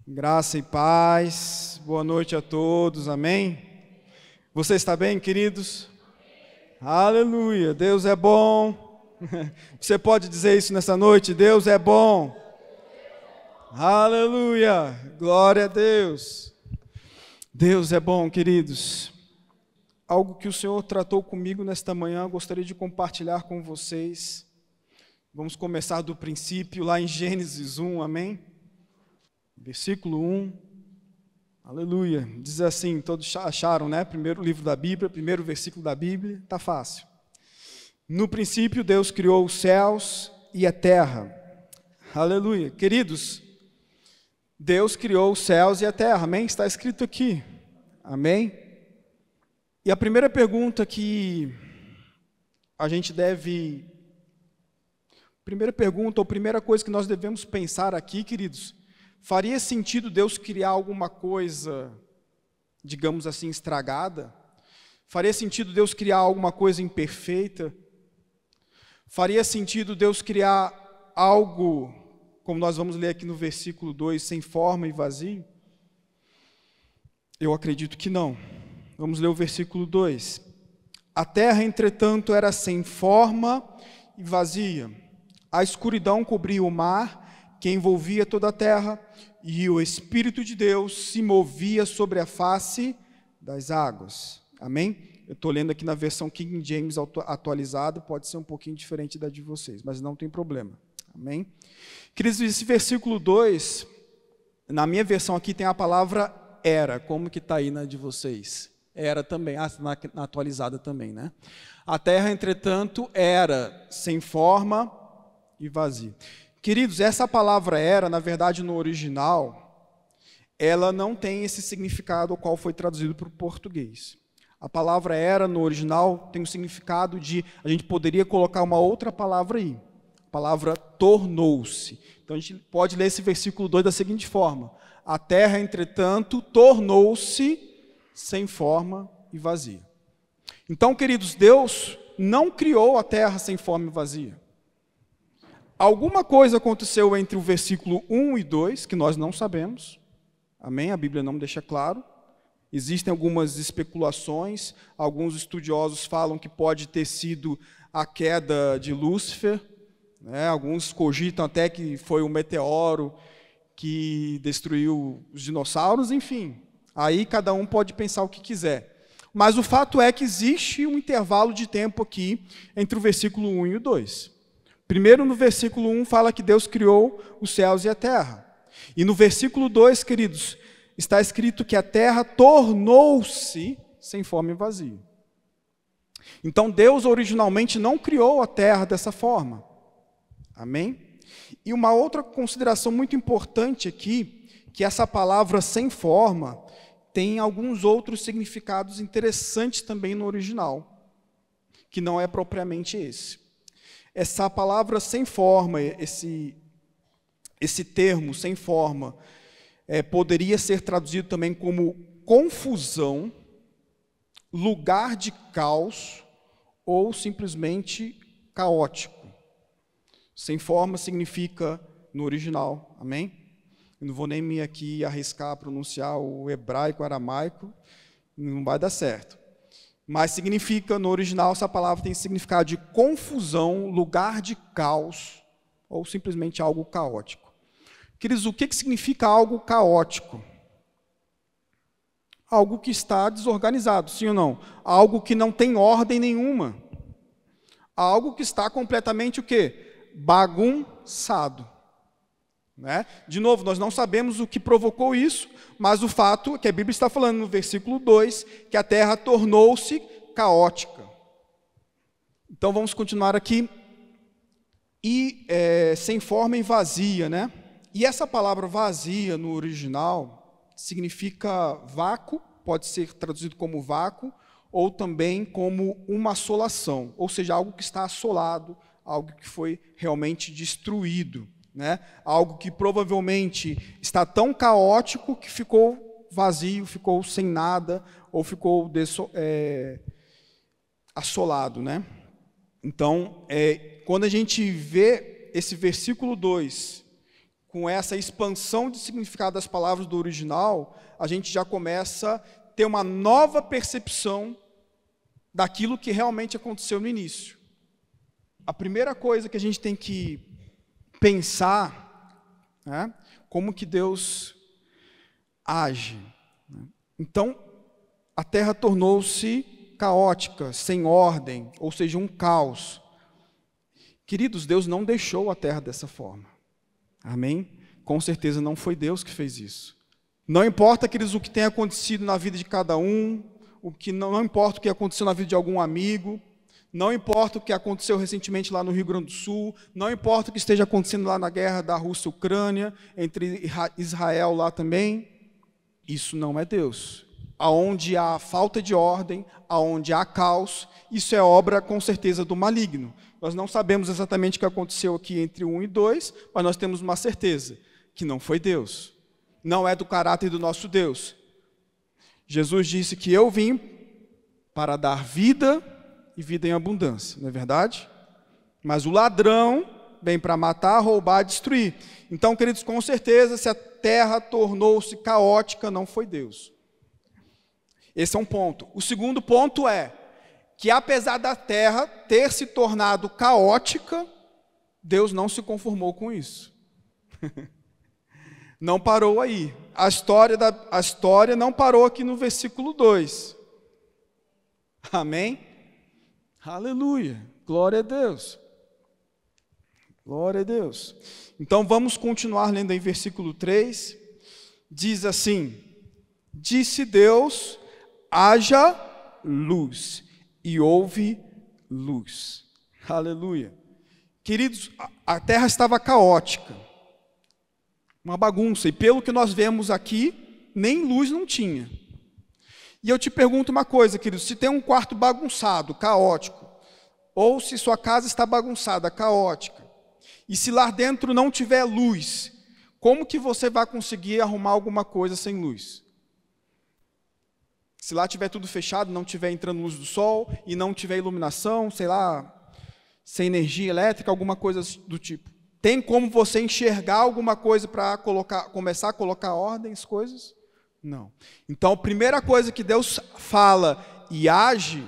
Graça e paz, boa noite a todos, amém? Você está bem, queridos? Aleluia, Deus é bom. Você pode dizer isso nessa noite? Deus é bom. Aleluia, glória a Deus. Deus é bom, queridos. Algo que o Senhor tratou comigo nesta manhã, eu gostaria de compartilhar com vocês. Vamos começar do princípio, lá em Gênesis 1, amém? Versículo 1, aleluia, diz assim, todos acharam, né? Primeiro livro da Bíblia, primeiro versículo da Bíblia, tá fácil. No princípio, Deus criou os céus e a terra, aleluia. Queridos, Deus criou os céus e a terra, amém? Está escrito aqui, amém? E a primeira pergunta que a gente deve, primeira pergunta, ou primeira coisa que nós devemos pensar aqui, queridos, faria sentido Deus criar alguma coisa, digamos assim, estragada? Faria sentido Deus criar alguma coisa imperfeita? Faria sentido Deus criar algo, como nós vamos ler aqui no versículo 2, sem forma e vazio? Eu acredito que não. Vamos ler o versículo 2. A terra, entretanto, era sem forma e vazia. A escuridão cobria o mar, que envolvia toda a terra, e o Espírito de Deus se movia sobre a face das águas. Amém? Eu estou lendo aqui na versão King James atualizada, pode ser um pouquinho diferente da de vocês, mas não tem problema. Amém? Queridos, esse versículo 2, na minha versão aqui tem a palavra era. Como que está aí na de vocês? Era também, na atualizada também, né? A terra, entretanto, era sem forma e vazia. Queridos, essa palavra era, na verdade, no original, ela não tem esse significado ao qual foi traduzido para o português. A palavra era, no original, tem o significado de, a gente poderia colocar uma outra palavra aí, a palavra tornou-se. Então, a gente pode ler esse versículo 2 da seguinte forma: a terra, entretanto, tornou-se sem forma e vazia. Então, queridos, Deus não criou a terra sem forma e vazia. Alguma coisa aconteceu entre o versículo 1 e 2, que nós não sabemos, amém? A Bíblia não deixa claro. Existem algumas especulações, alguns estudiosos falam que pode ter sido a queda de Lúcifer, né? Alguns cogitam até que foi um meteoro que destruiu os dinossauros, enfim. Aí cada um pode pensar o que quiser. Mas o fato é que existe um intervalo de tempo aqui entre o versículo 1 e o 2. Primeiro, no versículo 1, fala que Deus criou os céus e a terra. E no versículo 2, queridos, está escrito que a terra tornou-se sem forma e vazio. Então, Deus originalmente não criou a terra dessa forma. Amém? E uma outra consideração muito importante aqui, que essa palavra sem forma tem alguns outros significados interessantes também no original, que não é propriamente esse. Essa palavra sem forma, esse termo sem forma, poderia ser traduzido também como confusão, lugar de caos ou simplesmente caótico. Sem forma significa no original, amém? Eu não vou nem me aqui arriscar a pronunciar o hebraico, aramaico, não vai dar certo. Mas significa, no original, essa palavra tem significado de confusão, lugar de caos, ou simplesmente algo caótico. Queridos, o que significa algo caótico? Algo que está desorganizado, sim ou não? Algo que não tem ordem nenhuma. Algo que está completamente o quê? Bagunçado. Né? De novo, nós não sabemos o que provocou isso, mas o fato é que a Bíblia está falando no versículo 2, que a terra tornou-se caótica. Então vamos continuar aqui. E sem forma e vazia, né? E essa palavra vazia no original significa vácuo, pode ser traduzido como vácuo, ou também como uma assolação, ou seja, algo que está assolado, algo que foi realmente destruído. Né? Algo que provavelmente está tão caótico que ficou vazio, ficou sem nada, ou ficou assolado. Né? Então, quando a gente vê esse versículo 2 com essa expansão de significado das palavras do original, a gente já começa a ter uma nova percepção daquilo que realmente aconteceu no início. A primeira coisa que a gente tem que pensar, né, como que Deus age. Então, a terra tornou-se caótica, sem ordem, ou seja, um caos. Queridos, Deus não deixou a terra dessa forma. Amém? Com certeza não foi Deus que fez isso. Não importa, queridos, o que tenha acontecido na vida de cada um, não importa o que aconteceu na vida de algum amigo, não importa o que aconteceu recentemente lá no Rio Grande do Sul, não importa o que esteja acontecendo lá na guerra da Rússia e Ucrânia, entre Israel lá também, isso não é Deus. Aonde há falta de ordem, aonde há caos, isso é obra com certeza do maligno. Nós não sabemos exatamente o que aconteceu aqui entre 1 e 2, mas nós temos uma certeza, que não foi Deus. Não é do caráter do nosso Deus. Jesus disse que eu vim para dar vida e vida em abundância, não é verdade? Mas o ladrão vem para matar, roubar, destruir. Então, queridos, com certeza, se a terra tornou-se caótica, não foi Deus. Esse é um ponto. O segundo ponto é que, apesar da terra ter se tornado caótica, Deus não se conformou com isso. Não parou aí. A história não parou aqui no versículo 2. Amém? Aleluia. Glória a Deus. Glória a Deus. Então vamos continuar lendo em versículo 3. Diz assim: disse Deus, haja luz, e houve luz. Aleluia. Queridos, a terra estava caótica, uma bagunça, e pelo que nós vemos aqui, nem luz não tinha. E eu te pergunto uma coisa, queridos, se tem um quarto bagunçado, caótico, ou se sua casa está bagunçada, caótica, e se lá dentro não tiver luz, como que você vai conseguir arrumar alguma coisa sem luz? Se lá tiver tudo fechado, não tiver entrando luz do sol, e não tiver iluminação, sei lá, sem energia elétrica, alguma coisa do tipo. Tem como você enxergar alguma coisa para começar a colocar ordem, as coisas? Não. Então, a primeira coisa que Deus fala e age,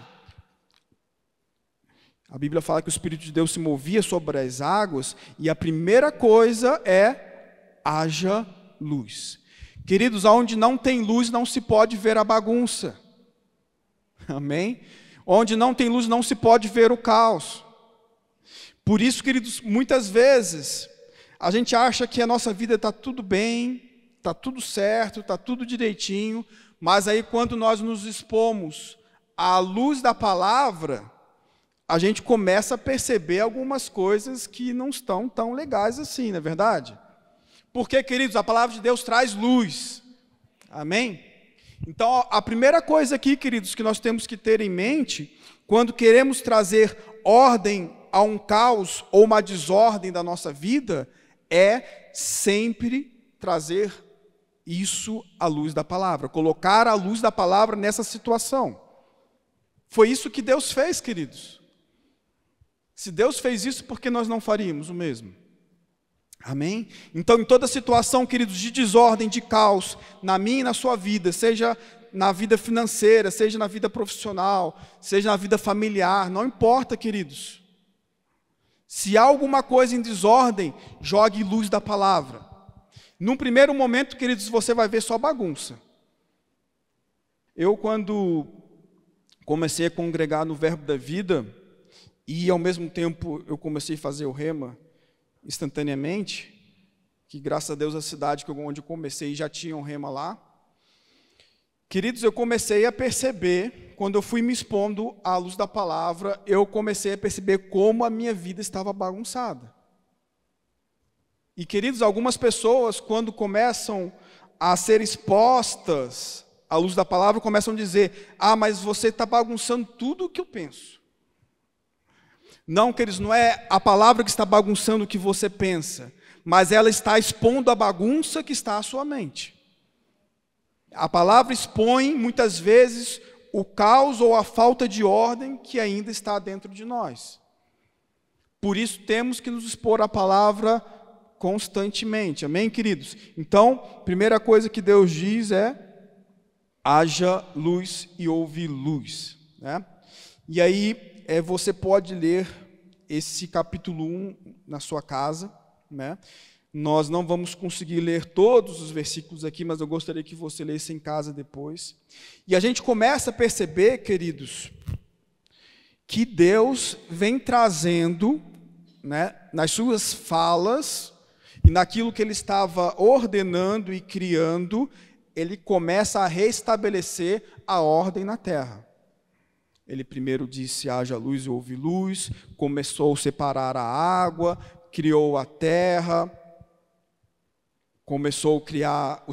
a Bíblia fala que o Espírito de Deus se movia sobre as águas, e a primeira coisa é, haja luz. Queridos, onde não tem luz não se pode ver a bagunça. Amém? Onde não tem luz não se pode ver o caos. Por isso, queridos, muitas vezes a gente acha que a nossa vida está tudo bem, está tudo certo, está tudo direitinho, mas aí quando nós nos expomos à luz da palavra, a gente começa a perceber algumas coisas que não estão tão legais assim, não é verdade? Porque, queridos, a palavra de Deus traz luz. Amém? Então, a primeira coisa aqui, queridos, que nós temos que ter em mente, quando queremos trazer ordem a um caos ou uma desordem da nossa vida, é sempre trazer isso à luz da palavra, colocar a luz da palavra nessa situação. Foi isso que Deus fez, queridos. Se Deus fez isso, por que nós não faríamos o mesmo? Amém? Então, em toda situação, queridos, de desordem, de caos, na minha e na sua vida, seja na vida financeira, seja na vida profissional, seja na vida familiar, não importa, queridos. Se há alguma coisa em desordem, jogue luz da palavra. Num primeiro momento, queridos, você vai ver só bagunça. Eu, quando comecei a congregar no Verbo da Vida, e ao mesmo tempo eu comecei a fazer o rema instantaneamente, que graças a Deus a cidade onde eu comecei já tinha um rema lá. Queridos, eu comecei a perceber, quando eu fui me expondo à luz da palavra, eu comecei a perceber como a minha vida estava bagunçada. E, queridos, algumas pessoas, quando começam a ser expostas à luz da palavra, começam a dizer, mas você está bagunçando tudo o que eu penso. Não, queridos, não é a palavra que está bagunçando o que você pensa, mas ela está expondo a bagunça que está à sua mente. A palavra expõe, muitas vezes, o caos ou a falta de ordem que ainda está dentro de nós. Por isso, temos que nos expor à palavra constantemente. Amém, queridos? Então, primeira coisa que Deus diz é: haja luz e houve luz, né? E aí, você pode ler esse capítulo 1 na sua casa, né? Nós não vamos conseguir ler todos os versículos aqui, mas eu gostaria que você lesse em casa depois. E a gente começa a perceber, queridos, que Deus vem trazendo, né, nas suas falas e naquilo que Ele estava ordenando e criando, Ele começa a restabelecer a ordem na terra. Ele primeiro disse: haja luz e houve luz, começou a separar a água, criou a terra, começou a criar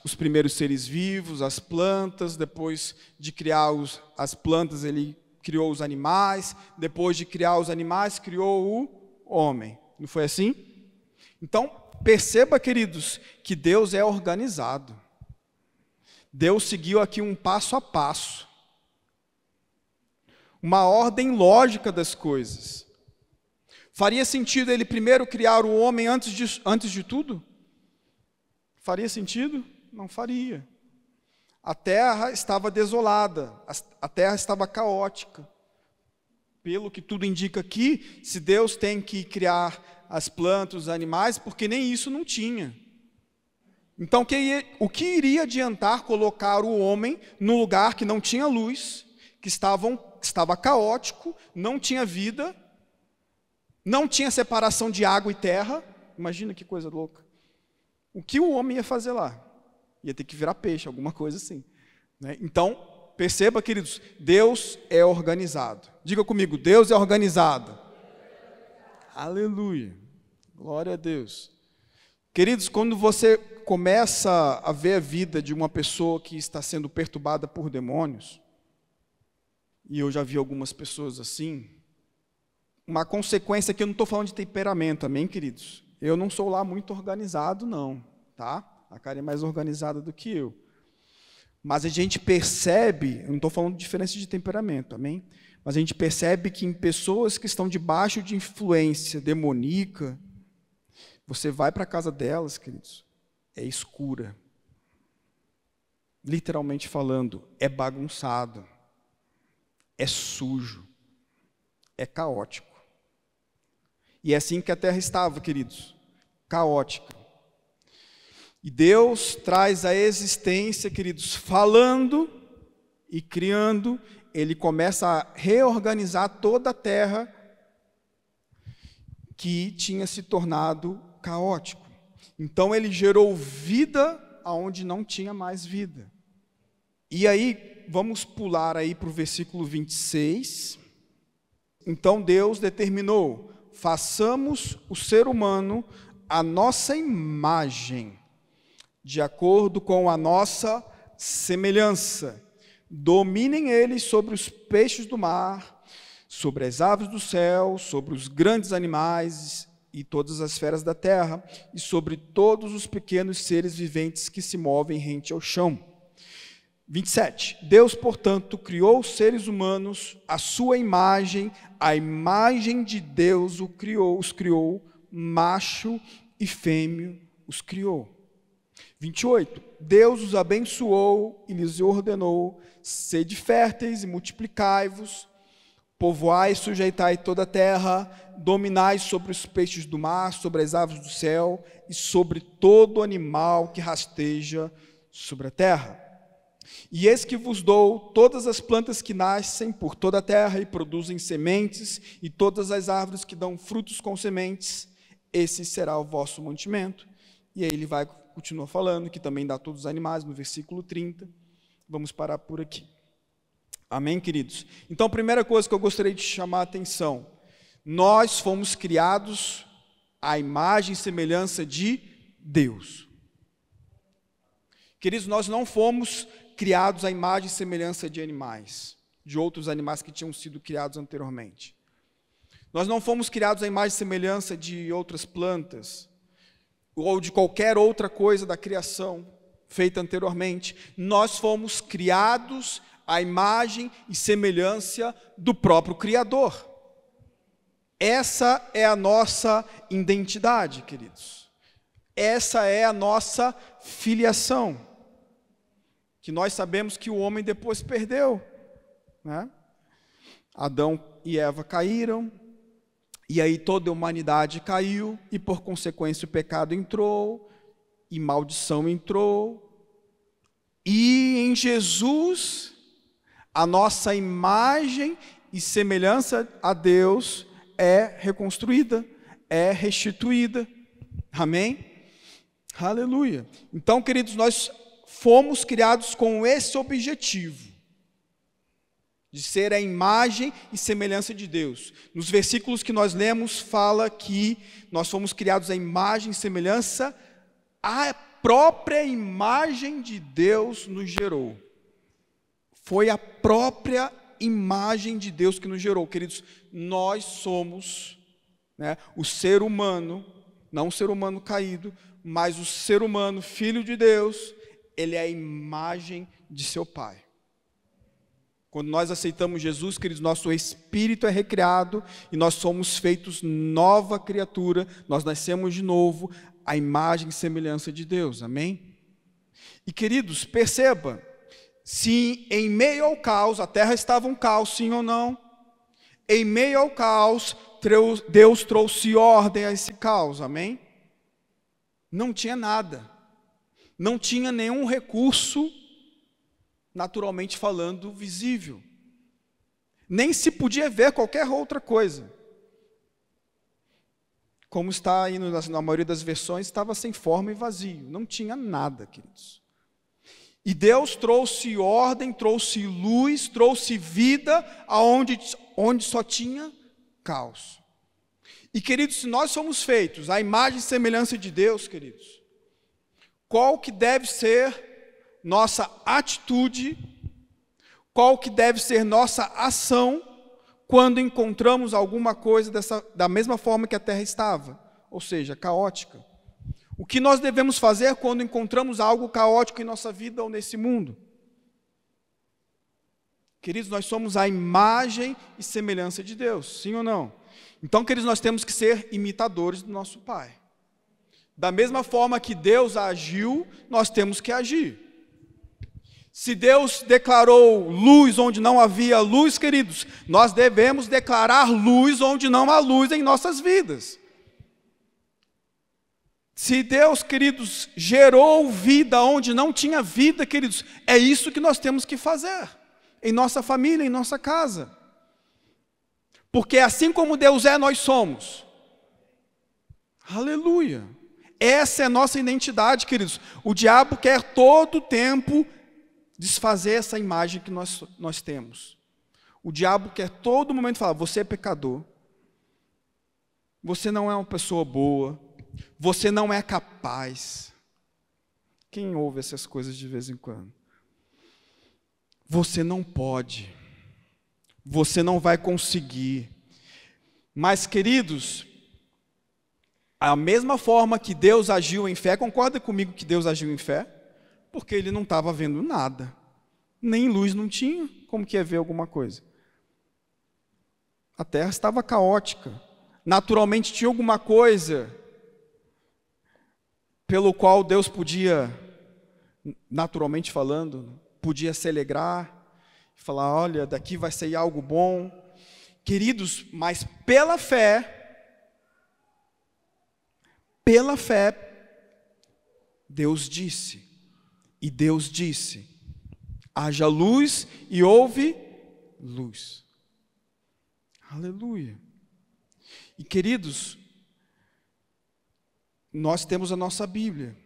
os primeiros seres vivos, as plantas. Depois de criar as plantas, Ele criou os animais. Depois de criar os animais, criou o homem. Não foi assim? Então, perceba, queridos, que Deus é organizado. Deus seguiu aqui um passo a passo, uma ordem lógica das coisas. Faria sentido Ele primeiro criar o homem antes de tudo? Faria sentido? Não faria. A terra estava desolada, a terra estava caótica. Pelo que tudo indica aqui, se Deus tem que criar as plantas, os animais, porque nem isso não tinha. Então, o que iria adiantar colocar o homem num lugar que não tinha luz, que estava caótico, não tinha vida, não tinha separação de água e terra? Imagina que coisa louca. O que o homem ia fazer lá? Ia ter que virar peixe, alguma coisa assim, né? Então, perceba, queridos, Deus é organizado. Diga comigo: Deus é organizado. Aleluia, glória a Deus. Queridos, quando você começa a ver a vida de uma pessoa que está sendo perturbada por demônios, e eu já vi algumas pessoas assim, uma consequência que eu não estou falando de temperamento, amém, queridos? Eu não sou lá muito organizado, não, tá? A Karen é mais organizada do que eu. Mas a gente percebe, eu não estou falando de diferença de temperamento, amém? Mas a gente percebe que em pessoas que estão debaixo de influência demoníaca, você vai para a casa delas, queridos, é escura. Literalmente falando, é bagunçado, é sujo, é caótico. E é assim que a terra estava, queridos, caótica. E Deus traz a existência, queridos, falando e criando. Ele começa a reorganizar toda a terra que tinha se tornado caótico. Então Ele gerou vida aonde não tinha mais vida. E aí, vamos pular aí para o versículo 26. Então Deus determinou: façamos o ser humano à nossa imagem, de acordo com a nossa semelhança. Dominem eles sobre os peixes do mar, sobre as aves do céu, sobre os grandes animais e todas as feras da terra, e sobre todos os pequenos seres viventes que se movem rente ao chão. 27. Deus, portanto, criou os seres humanos à sua imagem, a imagem de Deus os criou, macho e fêmea os criou. 28. Deus os abençoou e lhes ordenou: sede férteis e multiplicai-vos, povoai e sujeitai toda a terra, dominai sobre os peixes do mar, sobre as aves do céu e sobre todo animal que rasteja sobre a terra. E eis que vos dou todas as plantas que nascem por toda a terra e produzem sementes, e todas as árvores que dão frutos com sementes. Esse será o vosso mantimento. E aí ele vai continuar falando, que também dá todos os animais, no versículo 30. Vamos parar por aqui. Amém, queridos? Então, a primeira coisa que eu gostaria de chamar a atenção: nós fomos criados à imagem e semelhança de Deus. Queridos, nós não fomos criados à imagem e semelhança de animais, de outros animais que tinham sido criados anteriormente. Nós não fomos criados à imagem e semelhança de outras plantas, ou de qualquer outra coisa da criação feita anteriormente. Nós fomos criados à imagem e semelhança do próprio Criador. Essa é a nossa identidade, queridos. Essa é a nossa filiação, que nós sabemos que o homem depois perdeu, né? Adão e Eva caíram, e aí toda a humanidade caiu, e por consequência o pecado entrou, e maldição entrou, e em Jesus, a nossa imagem e semelhança a Deus é reconstruída, é restituída, amém? Aleluia. Então, queridos, nós fomos criados com esse objetivo, de ser a imagem e semelhança de Deus. Nos versículos que nós lemos, fala que nós fomos criados à imagem e semelhança, a própria imagem de Deus nos gerou. Foi a própria imagem de Deus que nos gerou. Queridos, nós somos, né, o ser humano, não o ser humano caído, mas o ser humano, filho de Deus, ele é a imagem de seu Pai. Quando nós aceitamos Jesus, queridos, nosso espírito é recriado e nós somos feitos nova criatura, nós nascemos de novo, a imagem e semelhança de Deus, amém? E queridos, perceba, se em meio ao caos, a terra estava um caos, sim ou não? Em meio ao caos, Deus trouxe ordem a esse caos, amém? Não tinha nada, não tinha nenhum recurso, naturalmente falando, visível. Nem se podia ver qualquer outra coisa. Como está aí na maioria das versões, estava sem forma e vazio. Não tinha nada, queridos. E Deus trouxe ordem, trouxe luz, trouxe vida, onde só tinha caos. E, queridos, se nós somos feitos à imagem e semelhança de Deus, queridos, qual que deve ser nossa atitude, qual que deve ser nossa ação quando encontramos alguma coisa da mesma forma que a terra estava, ou seja, caótica? O que nós devemos fazer quando encontramos algo caótico em nossa vida ou nesse mundo? Queridos, nós somos a imagem e semelhança de Deus, sim ou não? Então, queridos, nós temos que ser imitadores do nosso Pai. Da mesma forma que Deus agiu, nós temos que agir. Se Deus declarou luz onde não havia luz, queridos, nós devemos declarar luz onde não há luz em nossas vidas. Se Deus, queridos, gerou vida onde não tinha vida, queridos, é isso que nós temos que fazer, em nossa família, em nossa casa. Porque assim como Deus é, nós somos. Aleluia. Essa é a nossa identidade, queridos. O diabo quer todo o tempo desfazer essa imagem que nós temos. O diabo quer todo momento falar, você é pecador, você não é uma pessoa boa, você não é capaz. Quem ouve essas coisas de vez em quando? Você não pode, você não vai conseguir. Mas, queridos, a mesma forma que Deus agiu em fé, concorda comigo que Deus agiu em fé? Porque ele não estava vendo nada, nem luz não tinha, como que ia ver alguma coisa? A terra estava caótica, naturalmente tinha alguma coisa pelo qual Deus podia, naturalmente falando, podia se alegrar, falar, olha, daqui vai sair algo bom. Queridos, mas pela fé, Deus disse, e Deus disse, haja luz e houve luz. Aleluia. E queridos, nós temos a nossa Bíblia,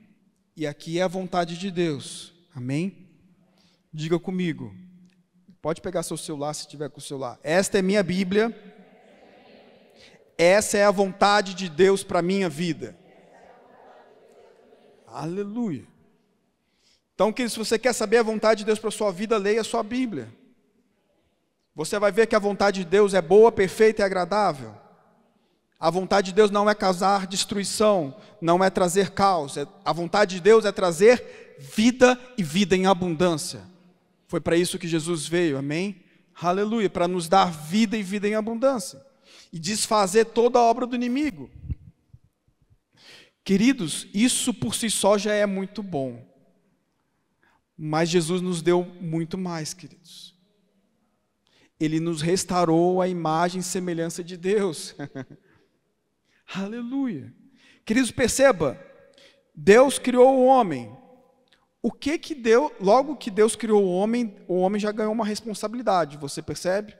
e aqui é a vontade de Deus, amém? Diga comigo, pode pegar seu celular se tiver com o celular, esta é minha Bíblia, essa é a vontade de Deus para a minha vida. Aleluia. Então, querido, se você quer saber a vontade de Deus para a sua vida, leia a sua Bíblia. Você vai ver que a vontade de Deus é boa, perfeita e agradável. A vontade de Deus não é causar destruição, não é trazer caos. A vontade de Deus é trazer vida e vida em abundância. Foi para isso que Jesus veio, amém? Aleluia, para nos dar vida e vida em abundância. e desfazer toda a obra do inimigo. Queridos, isso por si só já é muito bom. Mas Jesus nos deu muito mais, queridos. Ele nos restaurou a imagem e semelhança de Deus. Aleluia. Queridos, perceba, Deus criou o homem. Logo que Deus criou o homem já ganhou uma responsabilidade, você percebe?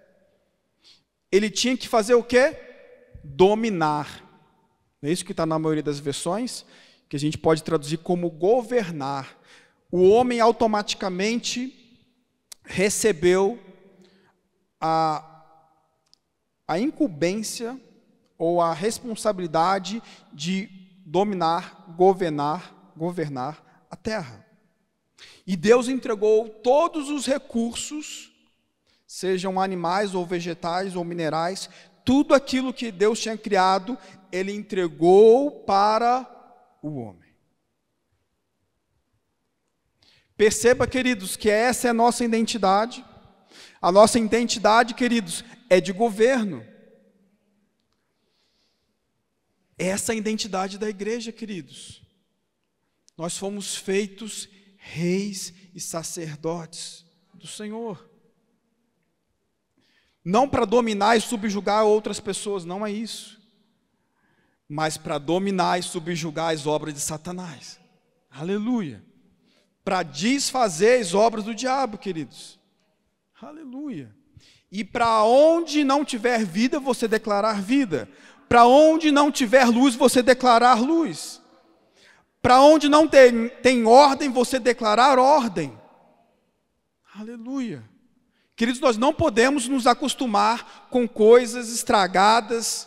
Ele tinha que fazer o quê? Dominar. Não é isso que está na maioria das versões, que a gente pode traduzir como governar. O homem automaticamente recebeu a incumbência ou a responsabilidade de dominar, governar a terra. E Deus entregou todos os recursos, sejam animais ou vegetais ou minerais, tudo aquilo que Deus tinha criado, Ele entregou para o homem. Perceba, queridos, que essa é a nossa identidade. A nossa identidade, queridos, é de governo. Essa é a identidade da igreja, queridos. Nós fomos feitos reis e sacerdotes do Senhor. Não para dominar e subjugar outras pessoas, não é isso. Mas para dominar e subjugar as obras de Satanás. Aleluia. Para desfazer as obras do diabo, queridos. Aleluia. E para onde não tiver vida, você declarar vida. Para onde não tiver luz, você declarar luz. Para onde não tem ordem, você declarar ordem. Aleluia. Queridos, nós não podemos nos acostumar com coisas estragadas,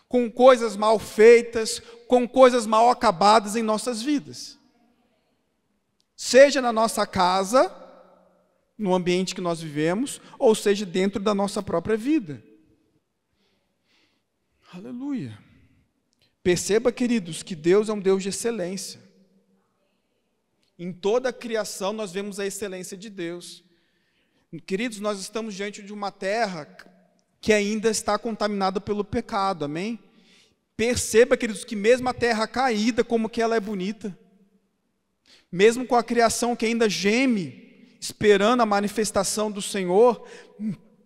com coisas mal feitas, com coisas mal acabadas em nossas vidas. Seja na nossa casa, no ambiente que nós vivemos, ou seja dentro da nossa própria vida. Aleluia. Perceba, queridos, que Deus é um Deus de excelência. Em toda a criação nós vemos a excelência de Deus. Queridos, nós estamos diante de uma terra que ainda está contaminada pelo pecado, amém? Perceba, queridos, que mesmo a terra caída, como que ela é bonita. Mesmo com a criação que ainda geme, esperando a manifestação do Senhor,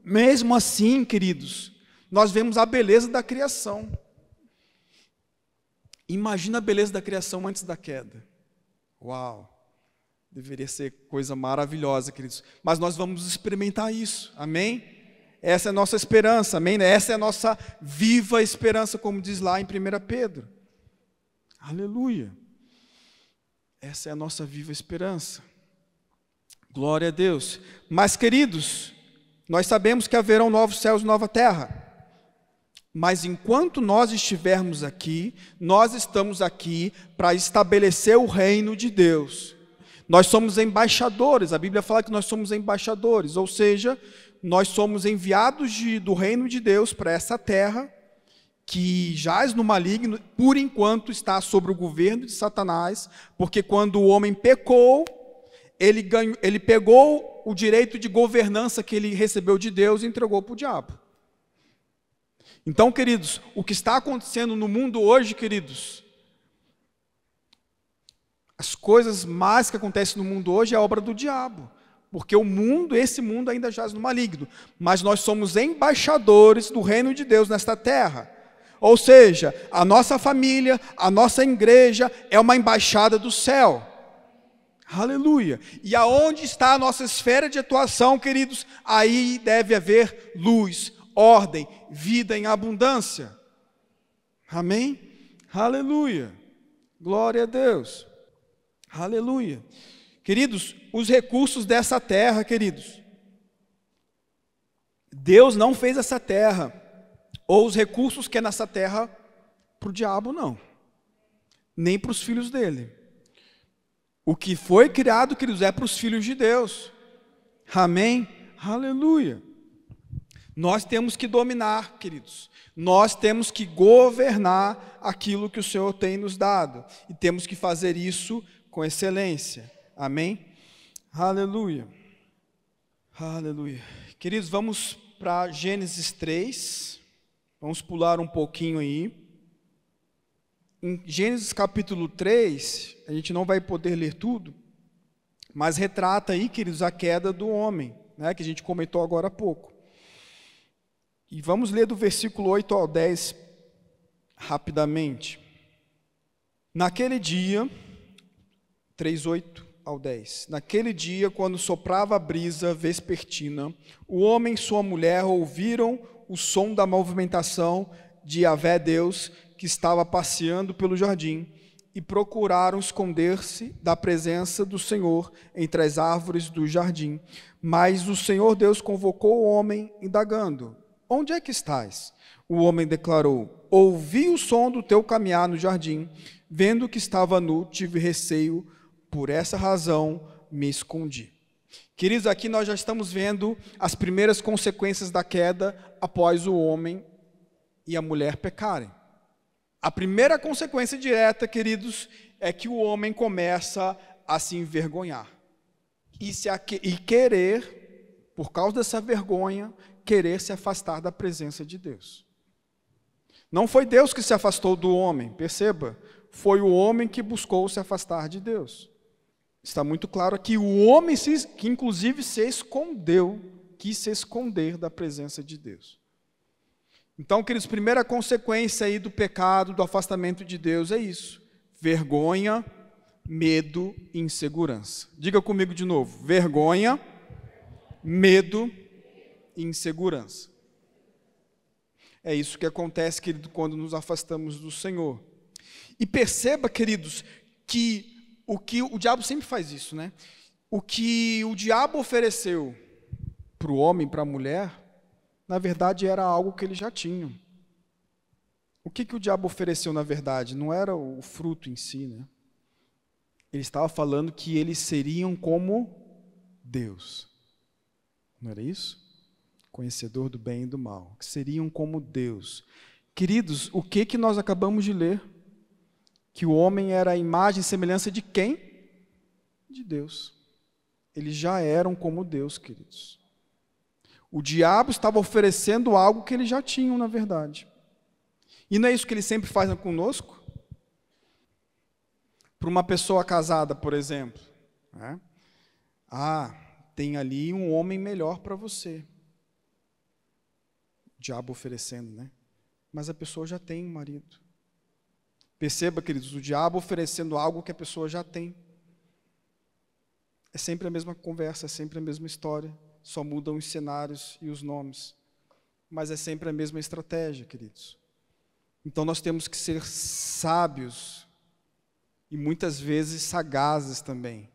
mesmo assim, queridos, nós vemos a beleza da criação. Imagina a beleza da criação antes da queda. Uau! Deveria ser coisa maravilhosa, queridos. Mas nós vamos experimentar isso, amém? Essa é a nossa esperança, amém? Essa é a nossa viva esperança, como diz lá em 1 Pedro. Aleluia! Essa é a nossa viva esperança. Glória a Deus. Mas, queridos, nós sabemos que haverão novos céus e nova terra. Mas enquanto nós estivermos aqui, nós estamos aqui para estabelecer o reino de Deus. Nós somos embaixadores, a Bíblia fala que nós somos embaixadores, ou seja, nós somos enviados do reino de Deus para essa terra, que jaz no maligno, por enquanto está sob o governo de Satanás, porque quando o homem pecou, ele pegou o direito de governança que ele recebeu de Deus e entregou para o diabo. Então, queridos, o que está acontecendo no mundo hoje, queridos, as coisas más que acontecem no mundo hoje é obra do diabo, porque esse mundo ainda jaz no maligno, mas nós somos embaixadores do reino de Deus nesta terra, ou seja, a nossa família, a nossa igreja é uma embaixada do céu, aleluia, e aonde está a nossa esfera de atuação, queridos, aí deve haver luz, ordem, vida em abundância, amém? Aleluia, glória a Deus. Aleluia. Queridos, os recursos dessa terra, queridos, Deus não fez essa terra, ou os recursos que é nessa terra, para o diabo, não. Nem para os filhos dele. O que foi criado, queridos, é para os filhos de Deus. Amém? Aleluia. Nós temos que dominar, queridos. Nós temos que governar aquilo que o Senhor tem nos dado. E temos que fazer isso com excelência, amém? Aleluia, aleluia. Queridos, vamos para Gênesis 3. Vamos pular um pouquinho aí. Em Gênesis capítulo 3, a gente não vai poder ler tudo, mas retrata aí, queridos, a queda do homem, né, que a gente comentou agora há pouco. E vamos ler do versículo 8 ao 10 rapidamente. Naquele dia, 3:8 ao 10. Naquele dia, quando soprava a brisa vespertina, o homem e sua mulher ouviram o som da movimentação de Yahvé Deus, que estava passeando pelo jardim, e procuraram esconder-se da presença do Senhor entre as árvores do jardim. Mas o Senhor Deus convocou o homem, indagando: onde é que estás? O homem declarou: ouvi o som do teu caminhar no jardim, vendo que estava nu, tive receio, por essa razão me escondi. Queridos, aqui nós já estamos vendo as primeiras consequências da queda após o homem e a mulher pecarem. A primeira consequência direta, queridos, é que o homem começa a se envergonhar e querer, por causa dessa vergonha, querer se afastar da presença de Deus. Não foi Deus que se afastou do homem, perceba, foi o homem que buscou se afastar de Deus. Está muito claro aqui, o homem que inclusive se escondeu, quis se esconder da presença de Deus. Então, queridos, primeira consequência aí do pecado, do afastamento de Deus é isso: vergonha, medo e insegurança. Diga comigo de novo: vergonha, medo e insegurança. É isso que acontece, querido, quando nos afastamos do Senhor. E perceba, queridos, que o diabo sempre faz isso, né? O que o diabo ofereceu para o homem, para a mulher, na verdade era algo que eles já tinham. O que o diabo ofereceu, na verdade? Não era o fruto em si, né? Ele estava falando que eles seriam como Deus. Não era isso? Conhecedor do bem e do mal. Que seriam como Deus. Queridos, o que nós acabamos de ler? Que o homem era a imagem e semelhança de quem? De Deus. Eles já eram como Deus, queridos. O diabo estava oferecendo algo que eles já tinham, na verdade. E não é isso que ele sempre faz conosco? Para uma pessoa casada, por exemplo, né? Tem ali um homem melhor para você. O diabo oferecendo, né? Mas a pessoa já tem um marido. Perceba, queridos, o diabo oferecendo algo que a pessoa já tem. É sempre a mesma conversa, é sempre a mesma história. Só mudam os cenários e os nomes. Mas é sempre a mesma estratégia, queridos. Então nós temos que ser sábios e muitas vezes sagazes também.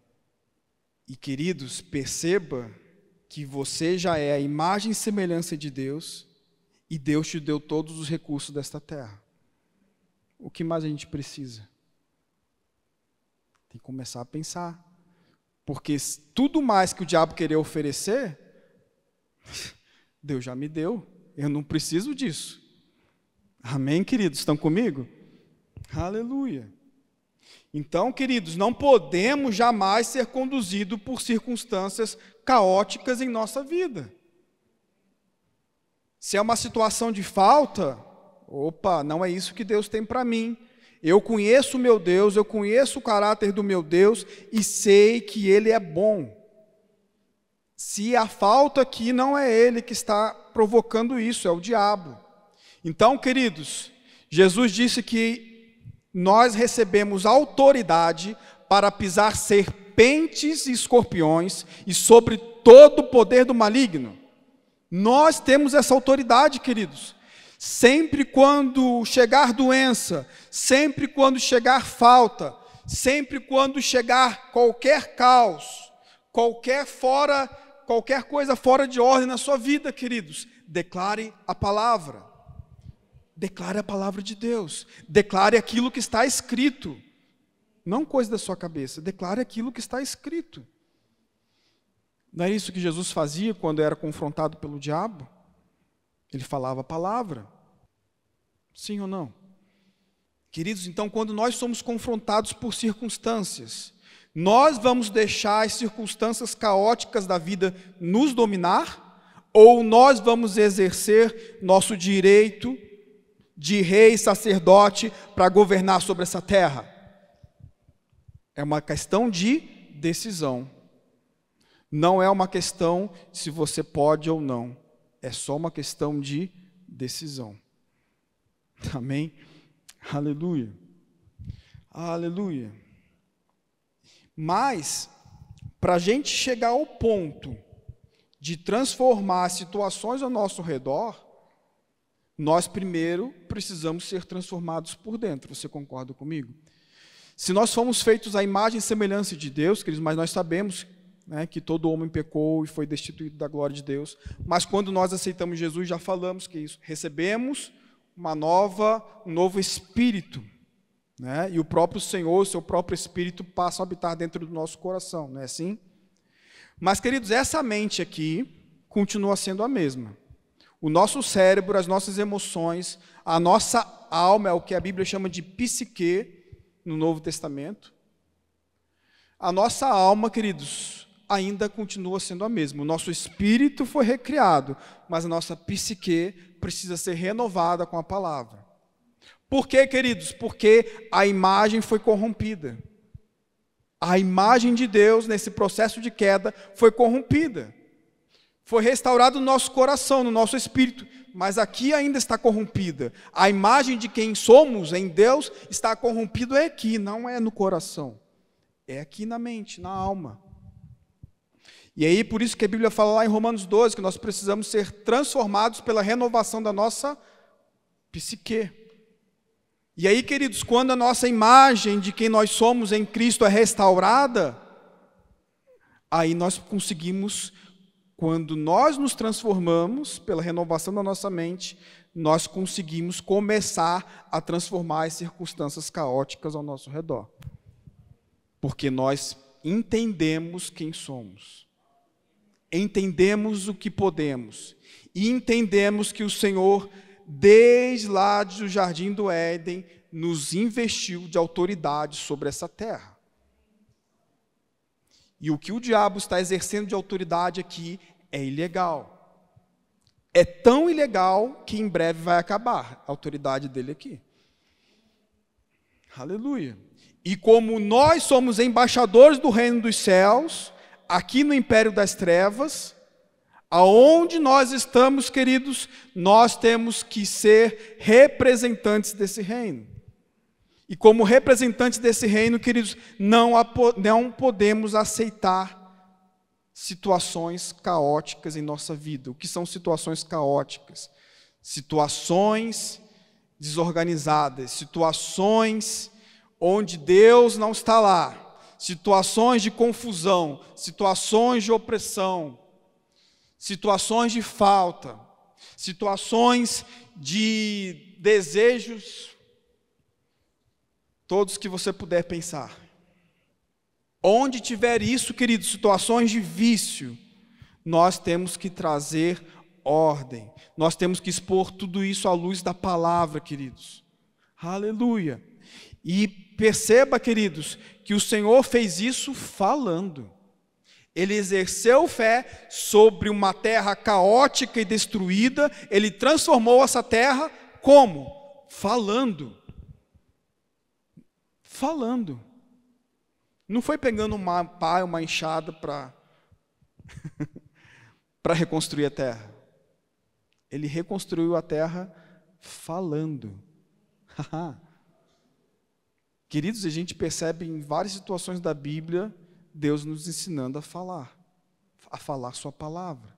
E, queridos, perceba que você já é a imagem e semelhança de Deus e Deus te deu todos os recursos desta terra. O que mais a gente precisa? Tem que começar a pensar. Porque tudo mais que o diabo querer oferecer, Deus já me deu. Eu não preciso disso. Amém, queridos? Estão comigo? Aleluia. Então, queridos, não podemos jamais ser conduzidos por circunstâncias caóticas em nossa vida. Se é uma situação de falta, não é isso que Deus tem para mim. Eu conheço o meu Deus, eu conheço o caráter do meu Deus e sei que Ele é bom. Se a falta aqui não é Ele que está provocando isso, é o diabo. Então, queridos, Jesus disse que nós recebemos autoridade para pisar serpentes e escorpiões e sobre todo o poder do maligno. Nós temos essa autoridade, queridos. Sempre quando chegar doença, sempre quando chegar falta, sempre quando chegar qualquer caos, qualquer coisa fora de ordem na sua vida, queridos, declare a palavra. Declare a palavra de Deus. Declare aquilo que está escrito. Não coisa da sua cabeça, declare aquilo que está escrito. Não é isso que Jesus fazia quando era confrontado pelo diabo? Ele falava a palavra. Sim ou não? Queridos, então quando nós somos confrontados por circunstâncias, nós vamos deixar as circunstâncias caóticas da vida nos dominar? Ou nós vamos exercer nosso direito de rei e sacerdote para governar sobre essa terra? É uma questão de decisão. Não é uma questão se você pode ou não. É só uma questão de decisão. Amém? Aleluia. Aleluia. Mas, para a gente chegar ao ponto de transformar situações ao nosso redor, nós primeiro precisamos ser transformados por dentro. Você concorda comigo? Se nós fomos feitos à imagem e semelhança de Deus, queridos, mas nós sabemos, né, que todo homem pecou e foi destituído da glória de Deus, mas quando nós aceitamos Jesus, já falamos que isso, recebemos um novo espírito, né, e o próprio Senhor, o seu próprio espírito passa a habitar dentro do nosso coração, não é assim? Mas, queridos, essa mente aqui continua sendo a mesma. O nosso cérebro, as nossas emoções, a nossa alma, é o que a Bíblia chama de psique no Novo Testamento. A nossa alma, queridos, ainda continua sendo a mesma. O nosso espírito foi recriado, mas a nossa psique precisa ser renovada com a palavra. Por quê, queridos? Porque a imagem foi corrompida. A imagem de Deus, nesse processo de queda, foi corrompida. Foi restaurado no nosso coração, no nosso espírito, mas aqui ainda está corrompida. A imagem de quem somos em Deus está corrompida aqui, não é no coração. É aqui na mente, na alma. E aí, por isso que a Bíblia fala lá em Romanos 12, que nós precisamos ser transformados pela renovação da nossa psique. E aí, queridos, quando a nossa imagem de quem nós somos em Cristo é restaurada, aí nós conseguimos, quando nós nos transformamos pela renovação da nossa mente, nós conseguimos começar a transformar as circunstâncias caóticas ao nosso redor. Porque nós entendemos quem somos, entendemos o que podemos, e entendemos que o Senhor, desde lá do Jardim do Éden, nos investiu de autoridade sobre essa terra. E o que o diabo está exercendo de autoridade aqui é ilegal. É tão ilegal que em breve vai acabar a autoridade dele aqui. Aleluia. E como nós somos embaixadores do reino dos céus, aqui no império das trevas, aonde nós estamos, queridos, nós temos que ser representantes desse reino. E como representantes desse reino, queridos, não podemos aceitar situações caóticas em nossa vida. O que são situações caóticas? Situações desorganizadas, situações onde Deus não está lá, situações de confusão, situações de opressão, situações de falta, situações de desejos, todos que você puder pensar. Onde tiver isso, queridos, situações de vício, nós temos que trazer ordem. Nós temos que expor tudo isso à luz da palavra, queridos. Aleluia. E perceba, queridos, que o Senhor fez isso falando. Ele exerceu fé sobre uma terra caótica e destruída. Ele transformou essa terra como? Falando. Falando. Não foi pegando uma pá, uma enxada para reconstruir a terra. Ele reconstruiu a terra falando. Queridos, a gente percebe em várias situações da Bíblia Deus nos ensinando a falar sua palavra.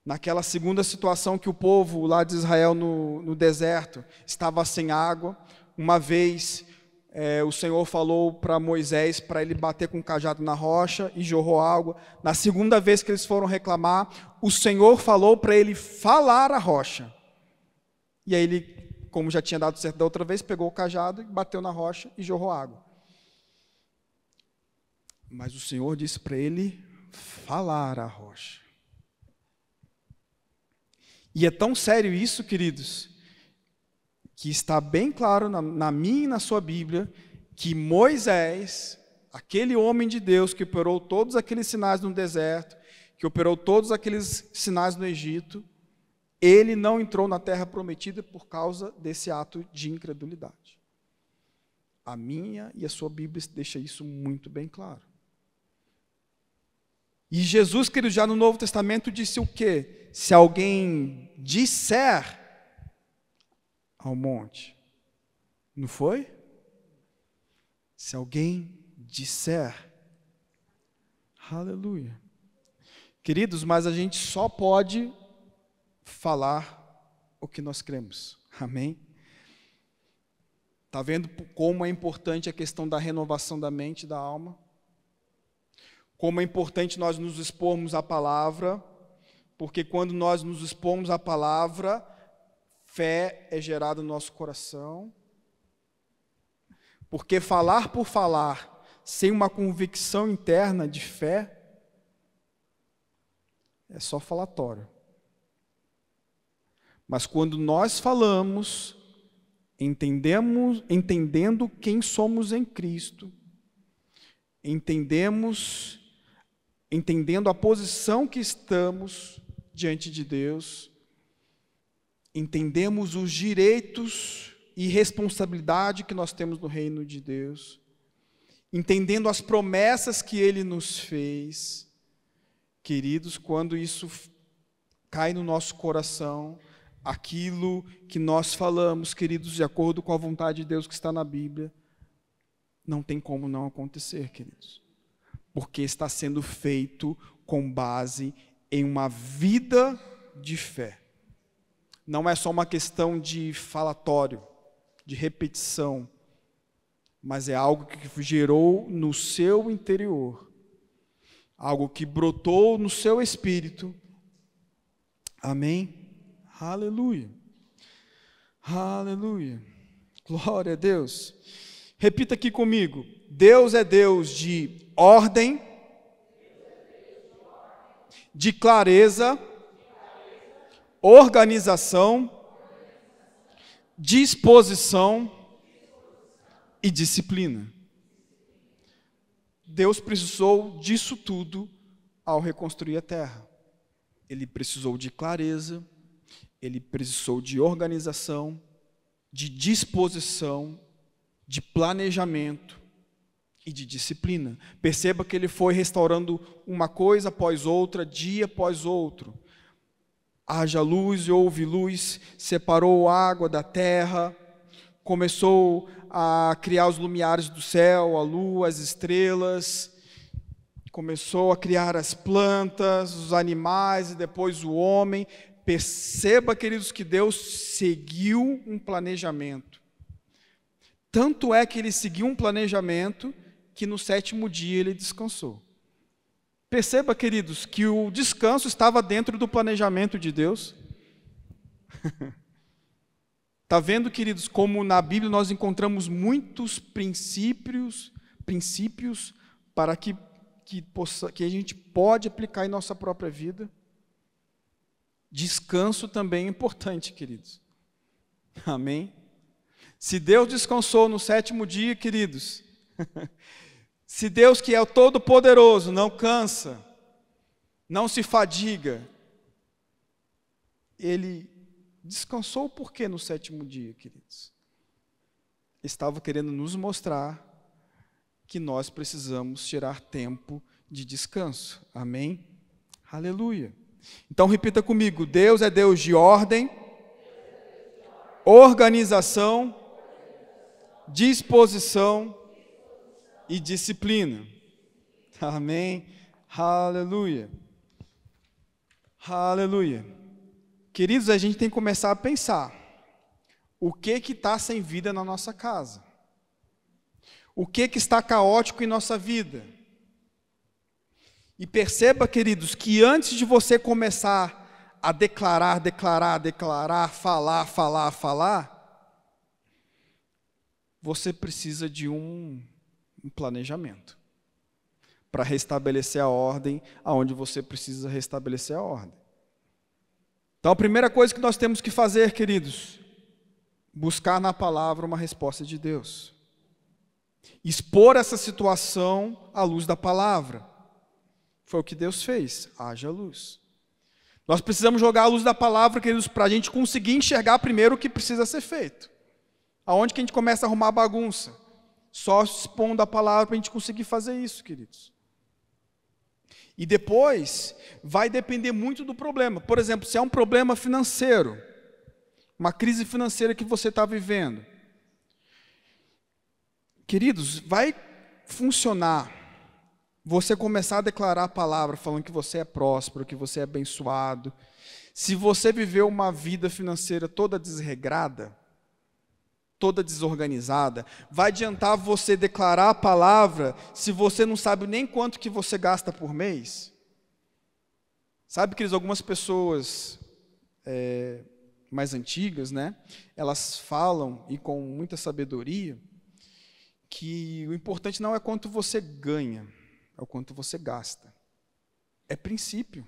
Naquela segunda situação que o povo lá de Israel no deserto estava sem água, uma vez o Senhor falou para Moisés para ele bater com o cajado na rocha e jorrou água. Na segunda vez que eles foram reclamar, o Senhor falou para ele falar a rocha. E aí ele, como já tinha dado certo da outra vez, pegou o cajado e bateu na rocha e jorrou água. Mas o Senhor disse para ele falar a rocha. E é tão sério isso, queridos, que está bem claro na minha e na sua Bíblia, que Moisés, aquele homem de Deus que operou todos aqueles sinais no deserto, que operou todos aqueles sinais no Egito, ele não entrou na terra prometida por causa desse ato de incredulidade. A minha e a sua Bíblia deixa isso muito bem claro. E Jesus, querido, já no Novo Testamento disse o quê? Se alguém disser ao monte, não foi? Se alguém disser, aleluia. Queridos, mas a gente só pode falar o que nós cremos, amém? Está vendo como é importante a questão da renovação da mente e da alma? Como é importante nós nos expormos à palavra, porque quando nós nos expomos à palavra, fé é gerada no nosso coração. Porque falar por falar, sem uma convicção interna de fé, é só falatório. Mas quando nós falamos, entendendo quem somos em Cristo, entendendo a posição que estamos diante de Deus, entendemos os direitos e responsabilidade que nós temos no reino de Deus, entendendo as promessas que Ele nos fez, queridos, quando isso cai no nosso coração, aquilo que nós falamos, queridos, de acordo com a vontade de Deus que está na Bíblia, não tem como não acontecer, queridos. Porque está sendo feito com base em uma vida de fé. Não é só uma questão de falatório, de repetição, mas é algo que gerou no seu interior, algo que brotou no seu espírito. Amém? Aleluia. Aleluia. Glória a Deus. Repita aqui comigo. Deus é Deus de ordem, de clareza, organização, disposição e disciplina. Deus precisou disso tudo ao reconstruir a terra. Ele precisou de clareza, ele precisou de organização, de disposição, de planejamento e de disciplina. Perceba que ele foi restaurando uma coisa após outra, dia após outro. Haja luz e houve luz, separou a água da terra, começou a criar os lumiares do céu, a lua, as estrelas, começou a criar as plantas, os animais e depois o homem. Perceba, queridos, que Deus seguiu um planejamento. Tanto é que ele seguiu um planejamento que no 7º dia ele descansou. Perceba, queridos, que o descanso estava dentro do planejamento de Deus. Está vendo, queridos, como na Bíblia nós encontramos muitos princípios para que a gente pode aplicar em nossa própria vida? Descanso também é importante, queridos. Amém? Se Deus descansou no 7º dia, queridos, se Deus, que é o Todo-Poderoso, não cansa, não se fadiga, Ele descansou por quê no 7º dia, queridos? Estava querendo nos mostrar que nós precisamos tirar tempo de descanso. Amém? Aleluia. Então repita comigo, Deus é Deus de ordem, organização, disposição e disciplina. Amém? Aleluia. Aleluia. Queridos, a gente tem que começar a pensar, o que está sem vida na nossa casa? O que está caótico em nossa vida? E perceba, queridos, que antes de você começar a declarar, falar, você precisa de um planejamento para restabelecer a ordem aonde você precisa restabelecer a ordem. Então, a primeira coisa que nós temos que fazer, queridos, buscar na palavra uma resposta de Deus. Expor essa situação à luz da palavra. Foi o que Deus fez, haja luz. Nós precisamos jogar a luz da palavra, queridos, para a gente conseguir enxergar primeiro o que precisa ser feito. Aonde que a gente começa a arrumar bagunça? Só expondo a palavra para a gente conseguir fazer isso, queridos. E depois, vai depender muito do problema. Por exemplo, se é um problema financeiro, uma crise financeira que você está vivendo. Queridos, vai funcionar você começar a declarar a palavra falando que você é próspero, que você é abençoado. Se você viveu uma vida financeira toda desregrada, toda desorganizada, vai adiantar você declarar a palavra se você não sabe nem quanto que você gasta por mês? Sabe, queridos, algumas pessoas mais antigas, né, elas falam, e com muita sabedoria, que o importante não é quanto você ganha, é o quanto você gasta. É princípio.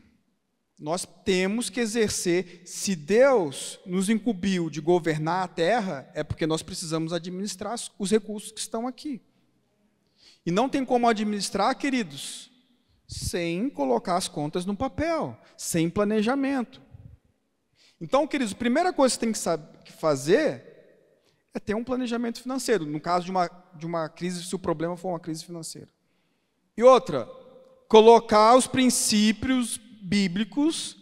Nós temos que exercer, se Deus nos incumbiu de governar a terra, é porque nós precisamos administrar os recursos que estão aqui. E não tem como administrar, queridos, sem colocar as contas no papel, sem planejamento. Então, queridos, a primeira coisa que você tem que saber fazer é ter um planejamento financeiro, no caso de uma crise, se o problema for uma crise financeira. E outra, colocar os princípios bíblicos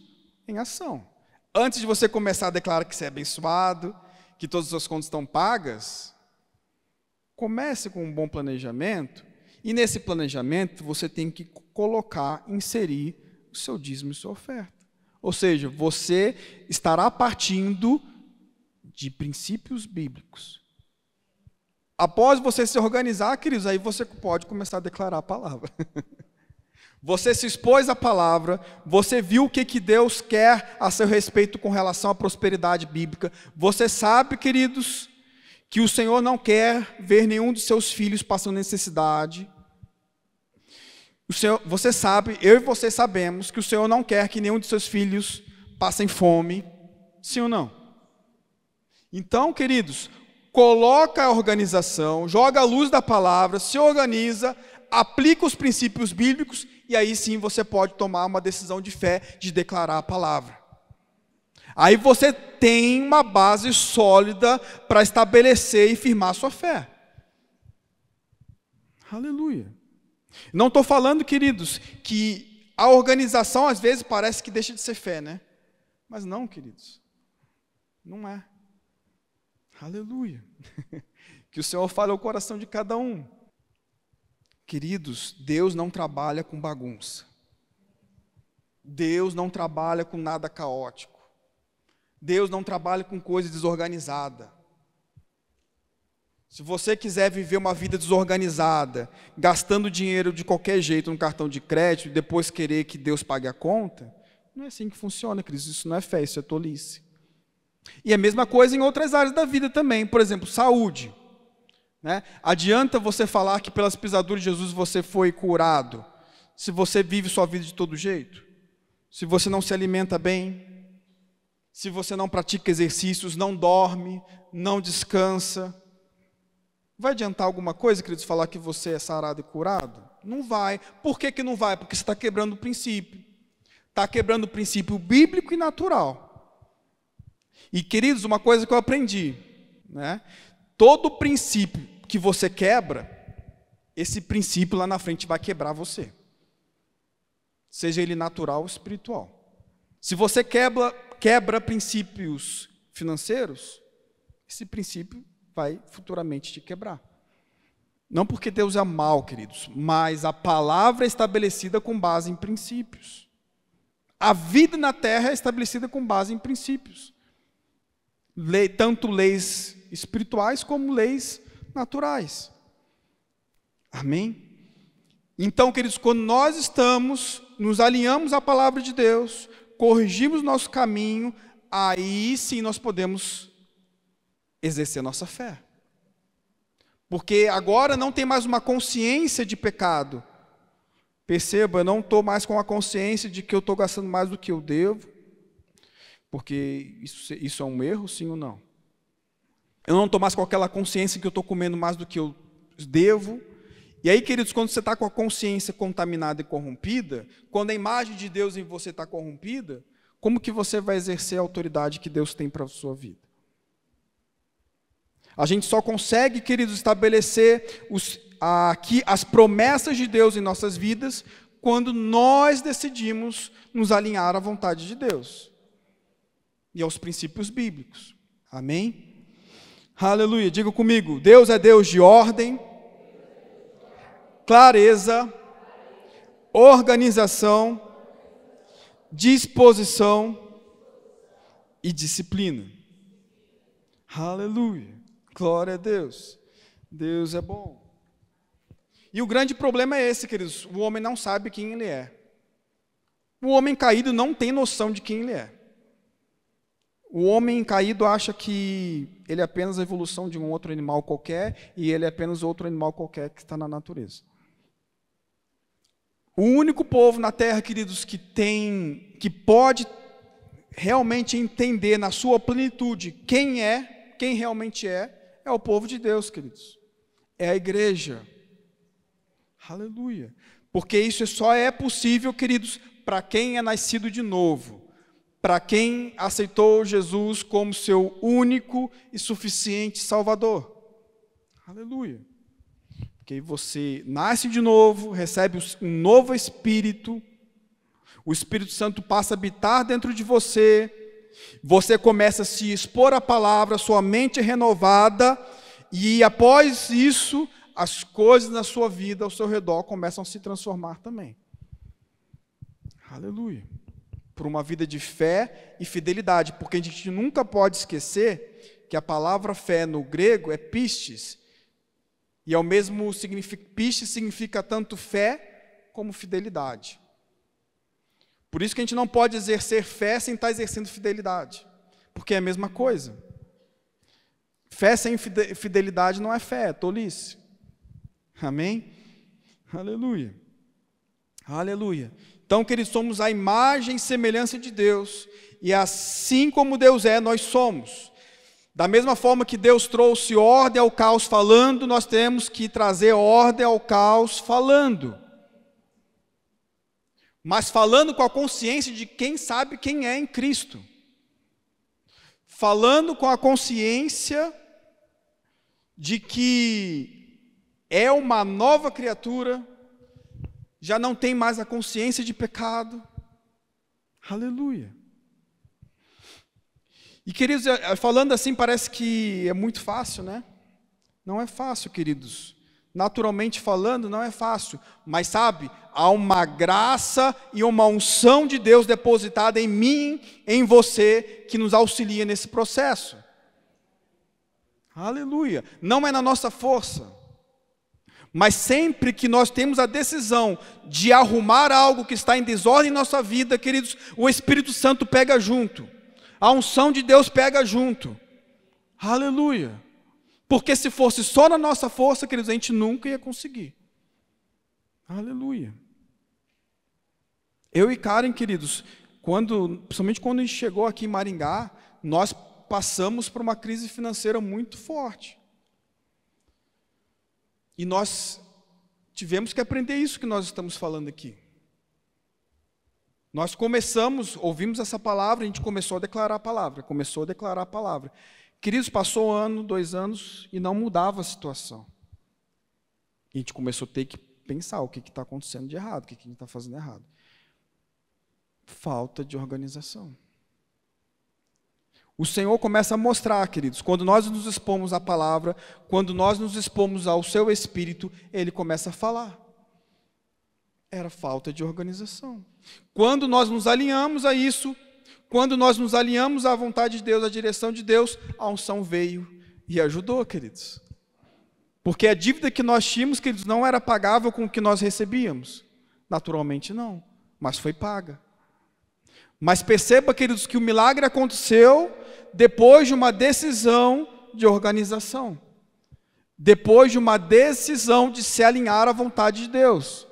em ação. Antes de você começar a declarar que você é abençoado, que todas as suas contas estão pagas, comece com um bom planejamento, e nesse planejamento você tem que colocar, inserir o seu dízimo e sua oferta. Ou seja, você estará partindo de princípios bíblicos. Após você se organizar, queridos, aí você pode começar a declarar a palavra. Você se expôs à palavra, você viu o que Deus quer a seu respeito com relação à prosperidade bíblica. Você sabe, queridos, que o Senhor não quer ver nenhum dos seus filhos passando necessidade. Você sabe, eu e você sabemos, que o Senhor não quer que nenhum de seus filhos passem fome. Sim ou não? Então, queridos, coloca a organização, joga a luz da palavra, se organiza, aplica os princípios bíblicos, e aí sim você pode tomar uma decisão de fé, de declarar a palavra. Aí você tem uma base sólida para estabelecer e firmar a sua fé. Aleluia. Não estou falando, queridos, que a organização às vezes parece que deixa de ser fé, né? Mas não, queridos, não é. Aleluia. Que o Senhor fale ao coração de cada um. Queridos, Deus não trabalha com bagunça. Deus não trabalha com nada caótico. Deus não trabalha com coisa desorganizada. Se você quiser viver uma vida desorganizada, gastando dinheiro de qualquer jeito no cartão de crédito, e depois querer que Deus pague a conta, não é assim que funciona, queridos. Isso não é fé, isso é tolice. E a mesma coisa em outras áreas da vida também. Por exemplo, saúde. Né? Adianta você falar que pelas pisaduras de Jesus você foi curado, se você vive sua vida de todo jeito? Se você não se alimenta bem? Se você não pratica exercícios, não dorme, não descansa? Vai adiantar alguma coisa, queridos, falar que você é sarado e curado? Não vai. Por que não vai? Porque você está quebrando o princípio. Está quebrando o princípio bíblico e natural. E, queridos, uma coisa que eu aprendi, né? Todo princípio que você quebra, esse princípio lá na frente vai quebrar você. Seja ele natural ou espiritual. Se você quebra princípios financeiros, esse princípio vai futuramente te quebrar. Não porque Deus é mau, queridos, mas a palavra é estabelecida com base em princípios. A vida na terra é estabelecida com base em princípios. Tanto leis espirituais como leis naturais. Amém? Então, queridos, quando nós nos alinhamos à palavra de Deus, corrigimos nosso caminho, aí sim nós podemos exercer nossa fé. Porque agora não tem mais uma consciência de pecado. Perceba, eu não estou mais com a consciência de que eu estou gastando mais do que eu devo, porque isso é um erro, sim ou não? Eu não estou mais com aquela consciência que eu estou comendo mais do que eu devo. E aí, queridos, quando você está com a consciência contaminada e corrompida, quando a imagem de Deus em você está corrompida, como que você vai exercer a autoridade que Deus tem para a sua vida? A gente só consegue, queridos, estabelecer aqui as promessas de Deus em nossas vidas quando nós decidimos nos alinhar à vontade de Deus e aos princípios bíblicos. Amém? Aleluia. Diga comigo, Deus é Deus de ordem, clareza, organização, disposição e disciplina. Aleluia. Glória a Deus. Deus é bom. E o grande problema é esse, queridos. O homem não sabe quem ele é. O homem caído não tem noção de quem ele é. O homem caído acha que ele é apenas a evolução de um outro animal qualquer e ele é apenas outro animal qualquer que está na natureza. O único povo na terra, queridos, que pode realmente entender na sua plenitude quem realmente é o povo de Deus, queridos. É a igreja. Aleluia. Porque isso só é possível, queridos, para quem é nascido de novo. Para quem aceitou Jesus como seu único e suficiente Salvador. Aleluia. Porque você nasce de novo, recebe um novo Espírito, o Espírito Santo passa a habitar dentro de você, você começa a se expor à palavra, sua mente é renovada, e após isso, as coisas na sua vida, ao seu redor, começam a se transformar também. Aleluia. Por uma vida de fé e fidelidade, porque a gente nunca pode esquecer que a palavra fé no grego é pistes, e ao mesmo pistes significa tanto fé como fidelidade. Por isso que a gente não pode exercer fé sem estar exercendo fidelidade, porque é a mesma coisa. Fé sem fidelidade não é fé, é tolice. Amém? Aleluia. Aleluia. Então, queridos, somos a imagem e semelhança de Deus, e assim como Deus é, nós somos. Da mesma forma que Deus trouxe ordem ao caos falando, nós temos que trazer ordem ao caos falando. Mas falando com a consciência de quem sabe quem é em Cristo. Falando com a consciência de que é uma nova criatura, já não tem mais a consciência de pecado. Aleluia. E, queridos, falando assim parece que é muito fácil, né? Não é fácil, queridos. Naturalmente falando, não é fácil. Mas sabe, há uma graça e uma unção de Deus depositada em mim, em você, que nos auxilia nesse processo. Aleluia. Não é na nossa força. Mas sempre que nós temos a decisão de arrumar algo que está em desordem em nossa vida, queridos, o Espírito Santo pega junto. A unção de Deus pega junto. Aleluia. Porque se fosse só na nossa força, queridos, a gente nunca ia conseguir. Aleluia. Eu e Karen, queridos, principalmente quando a gente chegou aqui em Maringá, nós passamos por uma crise financeira muito forte. E nós tivemos que aprender isso que nós estamos falando aqui. Nós ouvimos essa palavra, a gente começou a declarar a palavra. Queridos, passou 1 ano, 2 anos e não mudava a situação. E a gente começou a ter que pensar o que está acontecendo de errado, o que a gente está fazendo errado. Falta de organização. O Senhor começa a mostrar, queridos, quando nós nos expomos à palavra, quando nós nos expomos ao seu Espírito, Ele começa a falar. Era falta de organização. Quando nós nos alinhamos a isso, quando nós nos alinhamos à vontade de Deus, à direção de Deus, a unção veio e ajudou, queridos. Porque a dívida que nós tínhamos, queridos, não era pagável com o que nós recebíamos. Naturalmente não, mas foi paga. Mas perceba, queridos, que o milagre aconteceu depois de uma decisão de organização. Depois de uma decisão de se alinhar à vontade de Deus.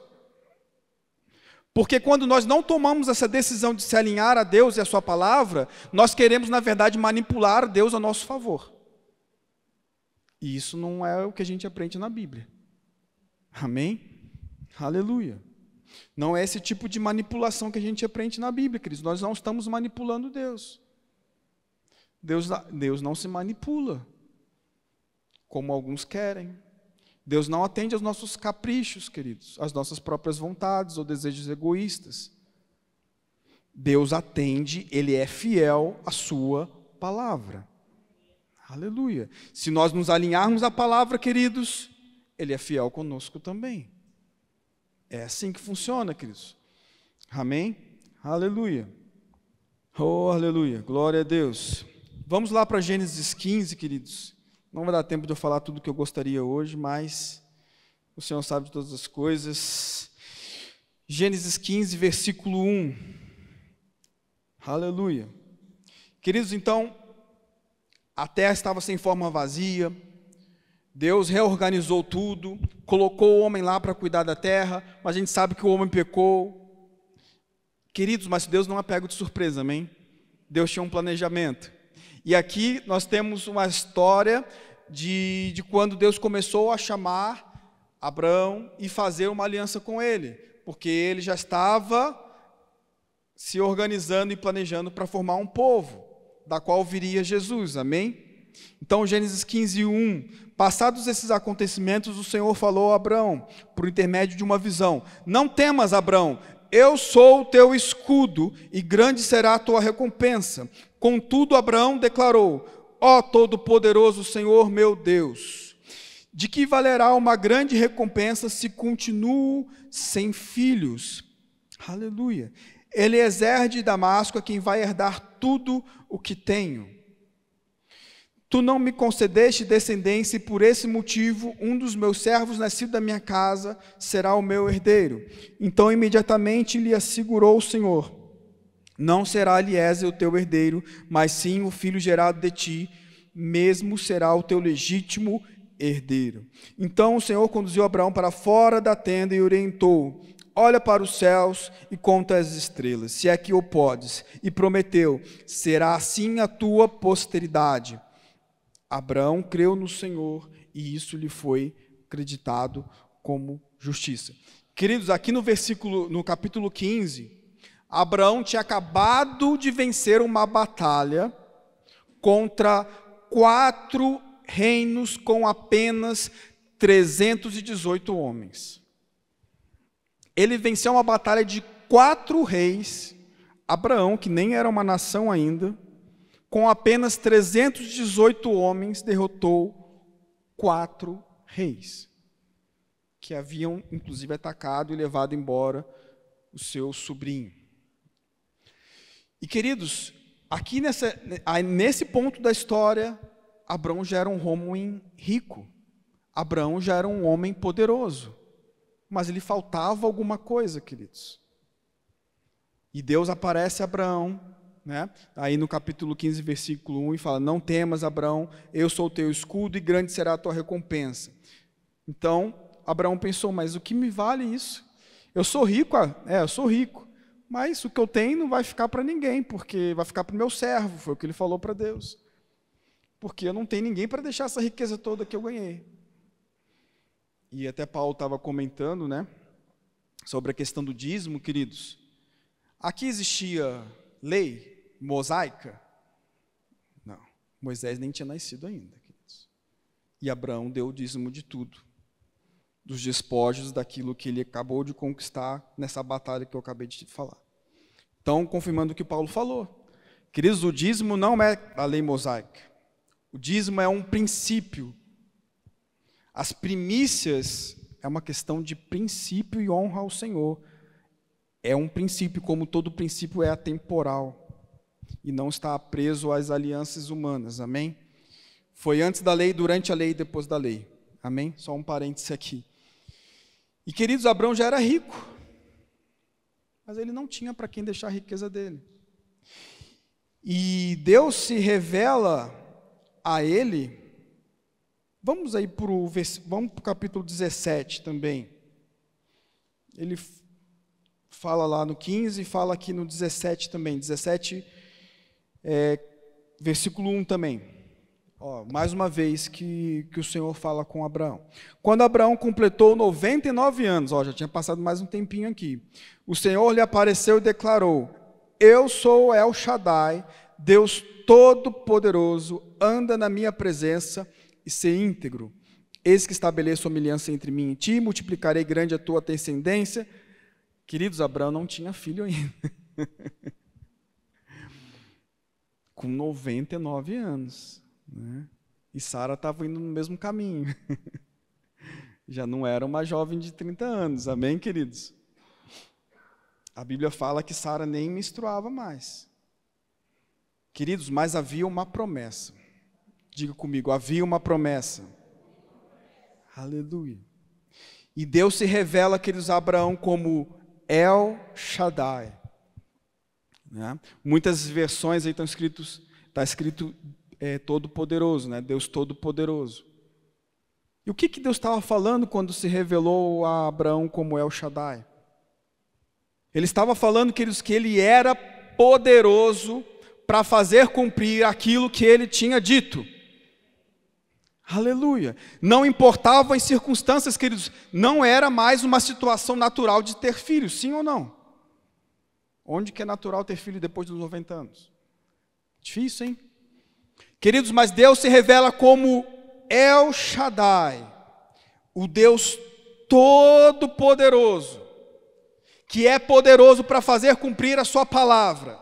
Porque quando nós não tomamos essa decisão de se alinhar a Deus e a sua palavra, nós queremos, na verdade, manipular Deus a nosso favor. E isso não é o que a gente aprende na Bíblia. Amém? Aleluia. Não é esse tipo de manipulação que a gente aprende na Bíblia, queridos. Nós não estamos manipulando Deus. Deus não se manipula, como alguns querem. Deus não atende aos nossos caprichos, queridos, às nossas próprias vontades ou desejos egoístas. Deus atende, Ele é fiel à sua palavra. Aleluia. Se nós nos alinharmos à palavra, queridos, Ele é fiel conosco também. É assim que funciona, queridos. Amém? Aleluia. Oh, aleluia. Glória a Deus. Vamos lá para Gênesis 15, queridos. Não vai dar tempo de eu falar tudo o que eu gostaria hoje, mas o Senhor sabe de todas as coisas. Gênesis 15, versículo 1. Aleluia. Queridos, então, a terra estava sem forma, vazia. Deus reorganizou tudo, colocou o homem lá para cuidar da terra, mas a gente sabe que o homem pecou. Queridos, mas Deus não é pego de surpresa, amém? Deus tinha um planejamento. E aqui nós temos uma história de quando Deus começou a chamar Abraão e fazer uma aliança com ele, porque ele já estava se organizando e planejando para formar um povo, da qual viria Jesus, amém? Então, Gênesis 15, 1. Passados esses acontecimentos, o Senhor falou a Abraão, por intermédio de uma visão: não temas, Abraão, eu sou o teu escudo, e grande será a tua recompensa. Contudo, Abraão declarou: ó Todo-Poderoso Senhor meu Deus, de que valerá uma grande recompensa se continuo sem filhos? Aleluia. Eliezer de Damasco é quem vai herdar tudo o que tenho. Tu não me concedeste descendência, e por esse motivo um dos meus servos nascido da minha casa será o meu herdeiro. Então imediatamente lhe assegurou o Senhor: não será Eliezer o teu herdeiro, mas sim o filho gerado de ti, mesmo será o teu legítimo herdeiro. Então o Senhor conduziu Abraão para fora da tenda e orientou: olha para os céus e conta as estrelas, se é que o podes. E prometeu: será assim a tua posteridade. Abraão creu no Senhor e isso lhe foi acreditado como justiça. Queridos, aqui no capítulo 15, Abraão tinha acabado de vencer uma batalha contra 4 reinos com apenas 318 homens. Ele venceu uma batalha de 4 reis, Abraão, que nem era uma nação ainda, com apenas 318 homens, derrotou 4 reis, que haviam, inclusive, atacado e levado embora o seu sobrinho. E, queridos, aqui nesse ponto da história, Abraão já era um homem rico, Abraão já era um homem poderoso, mas lhe faltava alguma coisa, queridos. E Deus aparece a Abraão, aí no capítulo 15, versículo 1, e fala: não temas, Abraão, eu sou o teu escudo e grande será a tua recompensa. Então, Abraão pensou: mas o que me vale isso? Eu sou rico, eu sou rico, mas o que eu tenho não vai ficar para ninguém, porque vai ficar para o meu servo, foi o que ele falou para Deus. Porque eu não tenho ninguém para deixar essa riqueza toda que eu ganhei. E até Paulo estava comentando, sobre a questão do dízimo, queridos. Aqui existia lei mosaica? Não, Moisés nem tinha nascido ainda, queridos. E Abraão deu o dízimo de tudo, dos despojos daquilo que ele acabou de conquistar nessa batalha que eu acabei de falar. Então, confirmando o que Paulo falou, queridos, o dízimo não é a lei mosaica, o dízimo é um princípio. As primícias é uma questão de princípio e honra ao Senhor. É um princípio, como todo princípio é atemporal e não está preso às alianças humanas, amém? Foi antes da lei, durante a lei e depois da lei, amém? Só um parêntese aqui. E, queridos, Abraão já era rico, mas ele não tinha para quem deixar a riqueza dele. E Deus se revela a ele. Vamos aí para o capítulo 17 também. Ele fala lá no 15 e fala aqui no 17 também. 17, versículo 1 também. Mais uma vez que o Senhor fala com Abraão. Quando Abraão completou 99 anos, já tinha passado mais um tempinho aqui, o Senhor lhe apareceu e declarou: eu sou El Shaddai, Deus Todo-Poderoso, anda na minha presença e ser íntegro. Eis que estabeleço uma aliança entre mim e ti, multiplicarei grande a tua descendência. Queridos, Abraão não tinha filho ainda. Com 99 anos. Né? E Sara estava indo no mesmo caminho. Já não era uma jovem de 30 anos. Amém, queridos? A Bíblia fala que Sara nem menstruava mais. Queridos, mas havia uma promessa. Diga comigo, havia uma promessa. Aleluia. E Deus se revela, queridos, a Abraão como El Shaddai. Né? Muitas versões aí está escrito Todo-Poderoso, né? Deus Todo-Poderoso. E o que Deus estava falando quando se revelou a Abraão como El Shaddai? Ele estava falando, queridos, que ele era poderoso para fazer cumprir aquilo que ele tinha dito. Aleluia. Não importava as circunstâncias, queridos, não era mais uma situação natural de ter filhos, sim ou não? Onde que é natural ter filho depois dos 90 anos? Difícil, hein? Queridos, mas Deus se revela como El Shaddai, o Deus Todo-Poderoso, que é poderoso para fazer cumprir a sua palavra.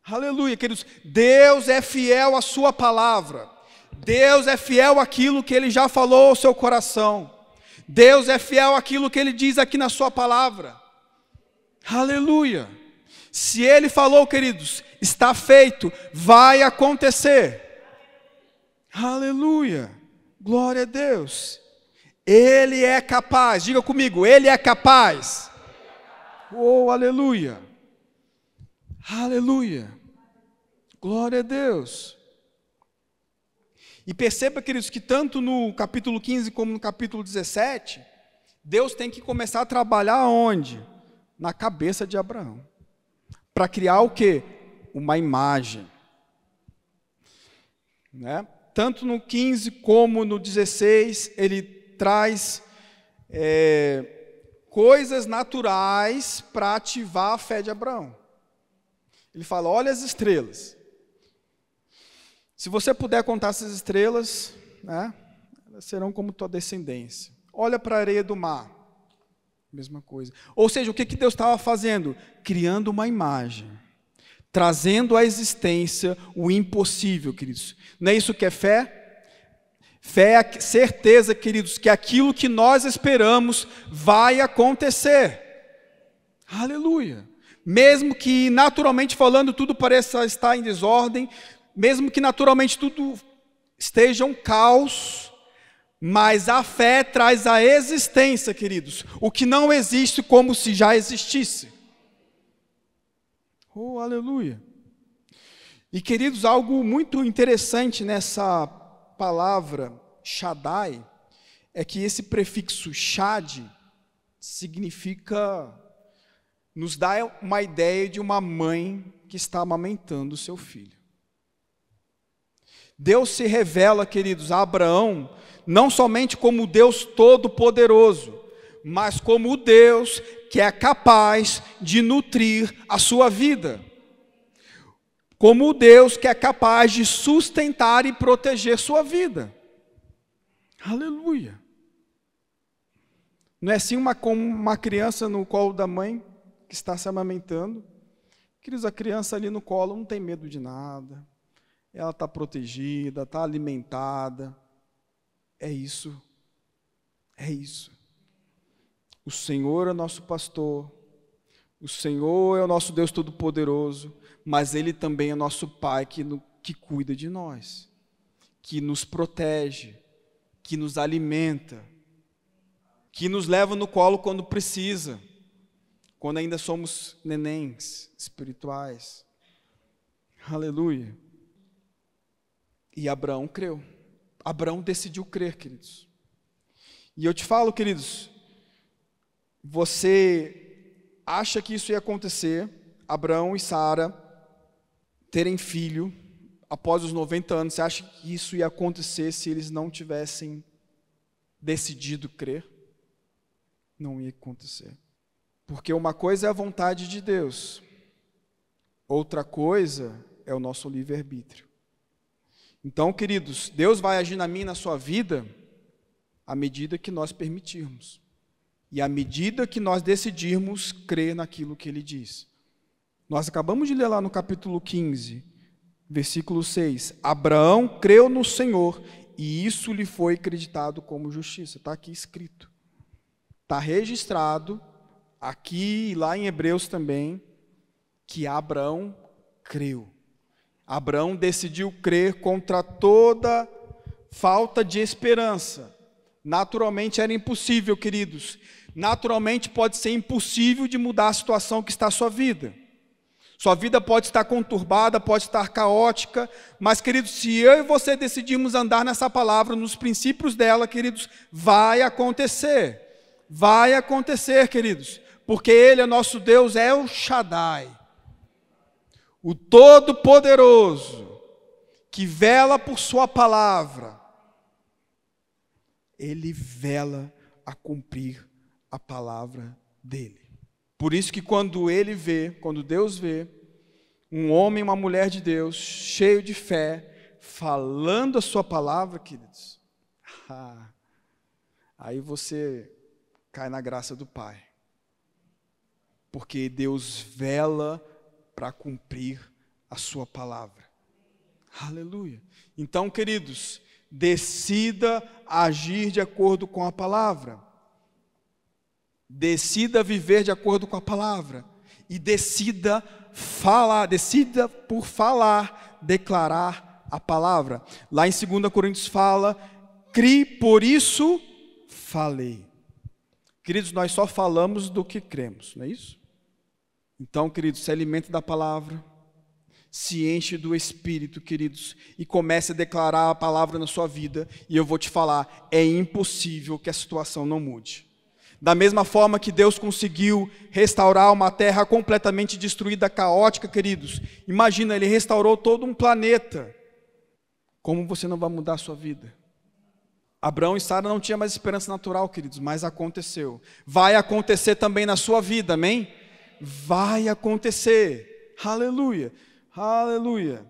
Aleluia, queridos. Deus é fiel à sua palavra. Deus é fiel àquilo que Ele já falou ao seu coração. Deus é fiel àquilo que Ele diz aqui na sua palavra. Aleluia. Se Ele falou, queridos, está feito, vai acontecer. Aleluia. Glória a Deus. Ele é capaz. Diga comigo, Ele é capaz. Oh, aleluia. Aleluia. Glória a Deus. E perceba, queridos, que tanto no capítulo 15 como no capítulo 17, Deus tem que começar a trabalhar onde? Na cabeça de Abraão. Para criar o quê? Uma imagem. Né? Tanto no 15 como no 16, ele traz coisas naturais para ativar a fé de Abraão. Ele fala, olha as estrelas. Se você puder contar essas estrelas, né, elas serão como tua descendência. Olha para a areia do mar. Mesma coisa. Ou seja, o que Deus estava fazendo? Criando uma imagem. Trazendo à existência o impossível, queridos. Não é isso que é fé? Fé é a certeza, queridos, que aquilo que nós esperamos vai acontecer. Aleluia. Mesmo que naturalmente falando tudo pareça estar em desordem, mesmo que naturalmente tudo esteja um caos, mas a fé traz à existência, queridos, o que não existe como se já existisse. Oh, aleluia. E, queridos, algo muito interessante nessa palavra Shaddai é que esse prefixo Shad significa, nos dá uma ideia de uma mãe que está amamentando o seu filho. Deus se revela, queridos, a Abraão, não somente como o Deus Todo-Poderoso, mas como o Deus que é capaz de nutrir a sua vida. Como o Deus que é capaz de sustentar e proteger sua vida. Aleluia. Não é assim como uma criança no colo da mãe que está se amamentando. Queridos, a criança ali no colo não tem medo de nada. Ela está protegida, está alimentada. É isso. É isso. O Senhor é nosso pastor. O Senhor é o nosso Deus Todo-Poderoso. Mas Ele também é nosso Pai que cuida de nós. Que nos protege. Que nos alimenta. Que nos leva no colo quando precisa. Quando ainda somos nenéns espirituais. Aleluia. E Abraão creu. Abraão decidiu crer, queridos. E eu te falo, queridos, você acha que isso ia acontecer, Abraão e Sara terem filho após os 90 anos, você acha que isso ia acontecer se eles não tivessem decidido crer? Não ia acontecer. Porque uma coisa é a vontade de Deus, outra coisa é o nosso livre-arbítrio. Então, queridos, Deus vai agir na minha e na sua vida à medida que nós permitirmos. E à medida que nós decidirmos crer naquilo que Ele diz. Nós acabamos de ler lá no capítulo 15, versículo 6. Abraão creu no Senhor e isso lhe foi acreditado como justiça. Está aqui escrito. Está registrado, aqui e lá em Hebreus também, que Abraão creu. Abraão decidiu crer contra toda falta de esperança. Naturalmente era impossível, queridos. Naturalmente pode ser impossível de mudar a situação que está a sua vida. Sua vida pode estar conturbada, pode estar caótica, mas, queridos, se eu e você decidirmos andar nessa palavra, nos princípios dela, queridos, vai acontecer. Vai acontecer, queridos, porque Ele é nosso Deus, é o Shaddai, o Todo-Poderoso, que vela por Sua palavra. Ele vela a cumprir a palavra dEle. Por isso que quando Deus vê um homem e uma mulher de Deus, cheio de fé, falando a sua palavra, queridos, aí você cai na graça do Pai. Porque Deus vela para cumprir a sua palavra. Aleluia. Então, queridos, decida agir de acordo com a palavra. Decida viver de acordo com a palavra. E decida por falar, declarar a palavra. Lá em 2 Coríntios fala, crie, por isso falei. Queridos, nós só falamos do que cremos, não é isso? Então, queridos, se alimente da palavra, se enche do Espírito, queridos, e comece a declarar a palavra na sua vida, e eu vou te falar, é impossível que a situação não mude. Da mesma forma que Deus conseguiu restaurar uma terra completamente destruída, caótica, queridos, imagina, Ele restaurou todo um planeta. Como você não vai mudar a sua vida? Abraão e Sara não tinham mais esperança natural, queridos, mas aconteceu. Vai acontecer também na sua vida, amém? Vai acontecer. Aleluia, aleluia.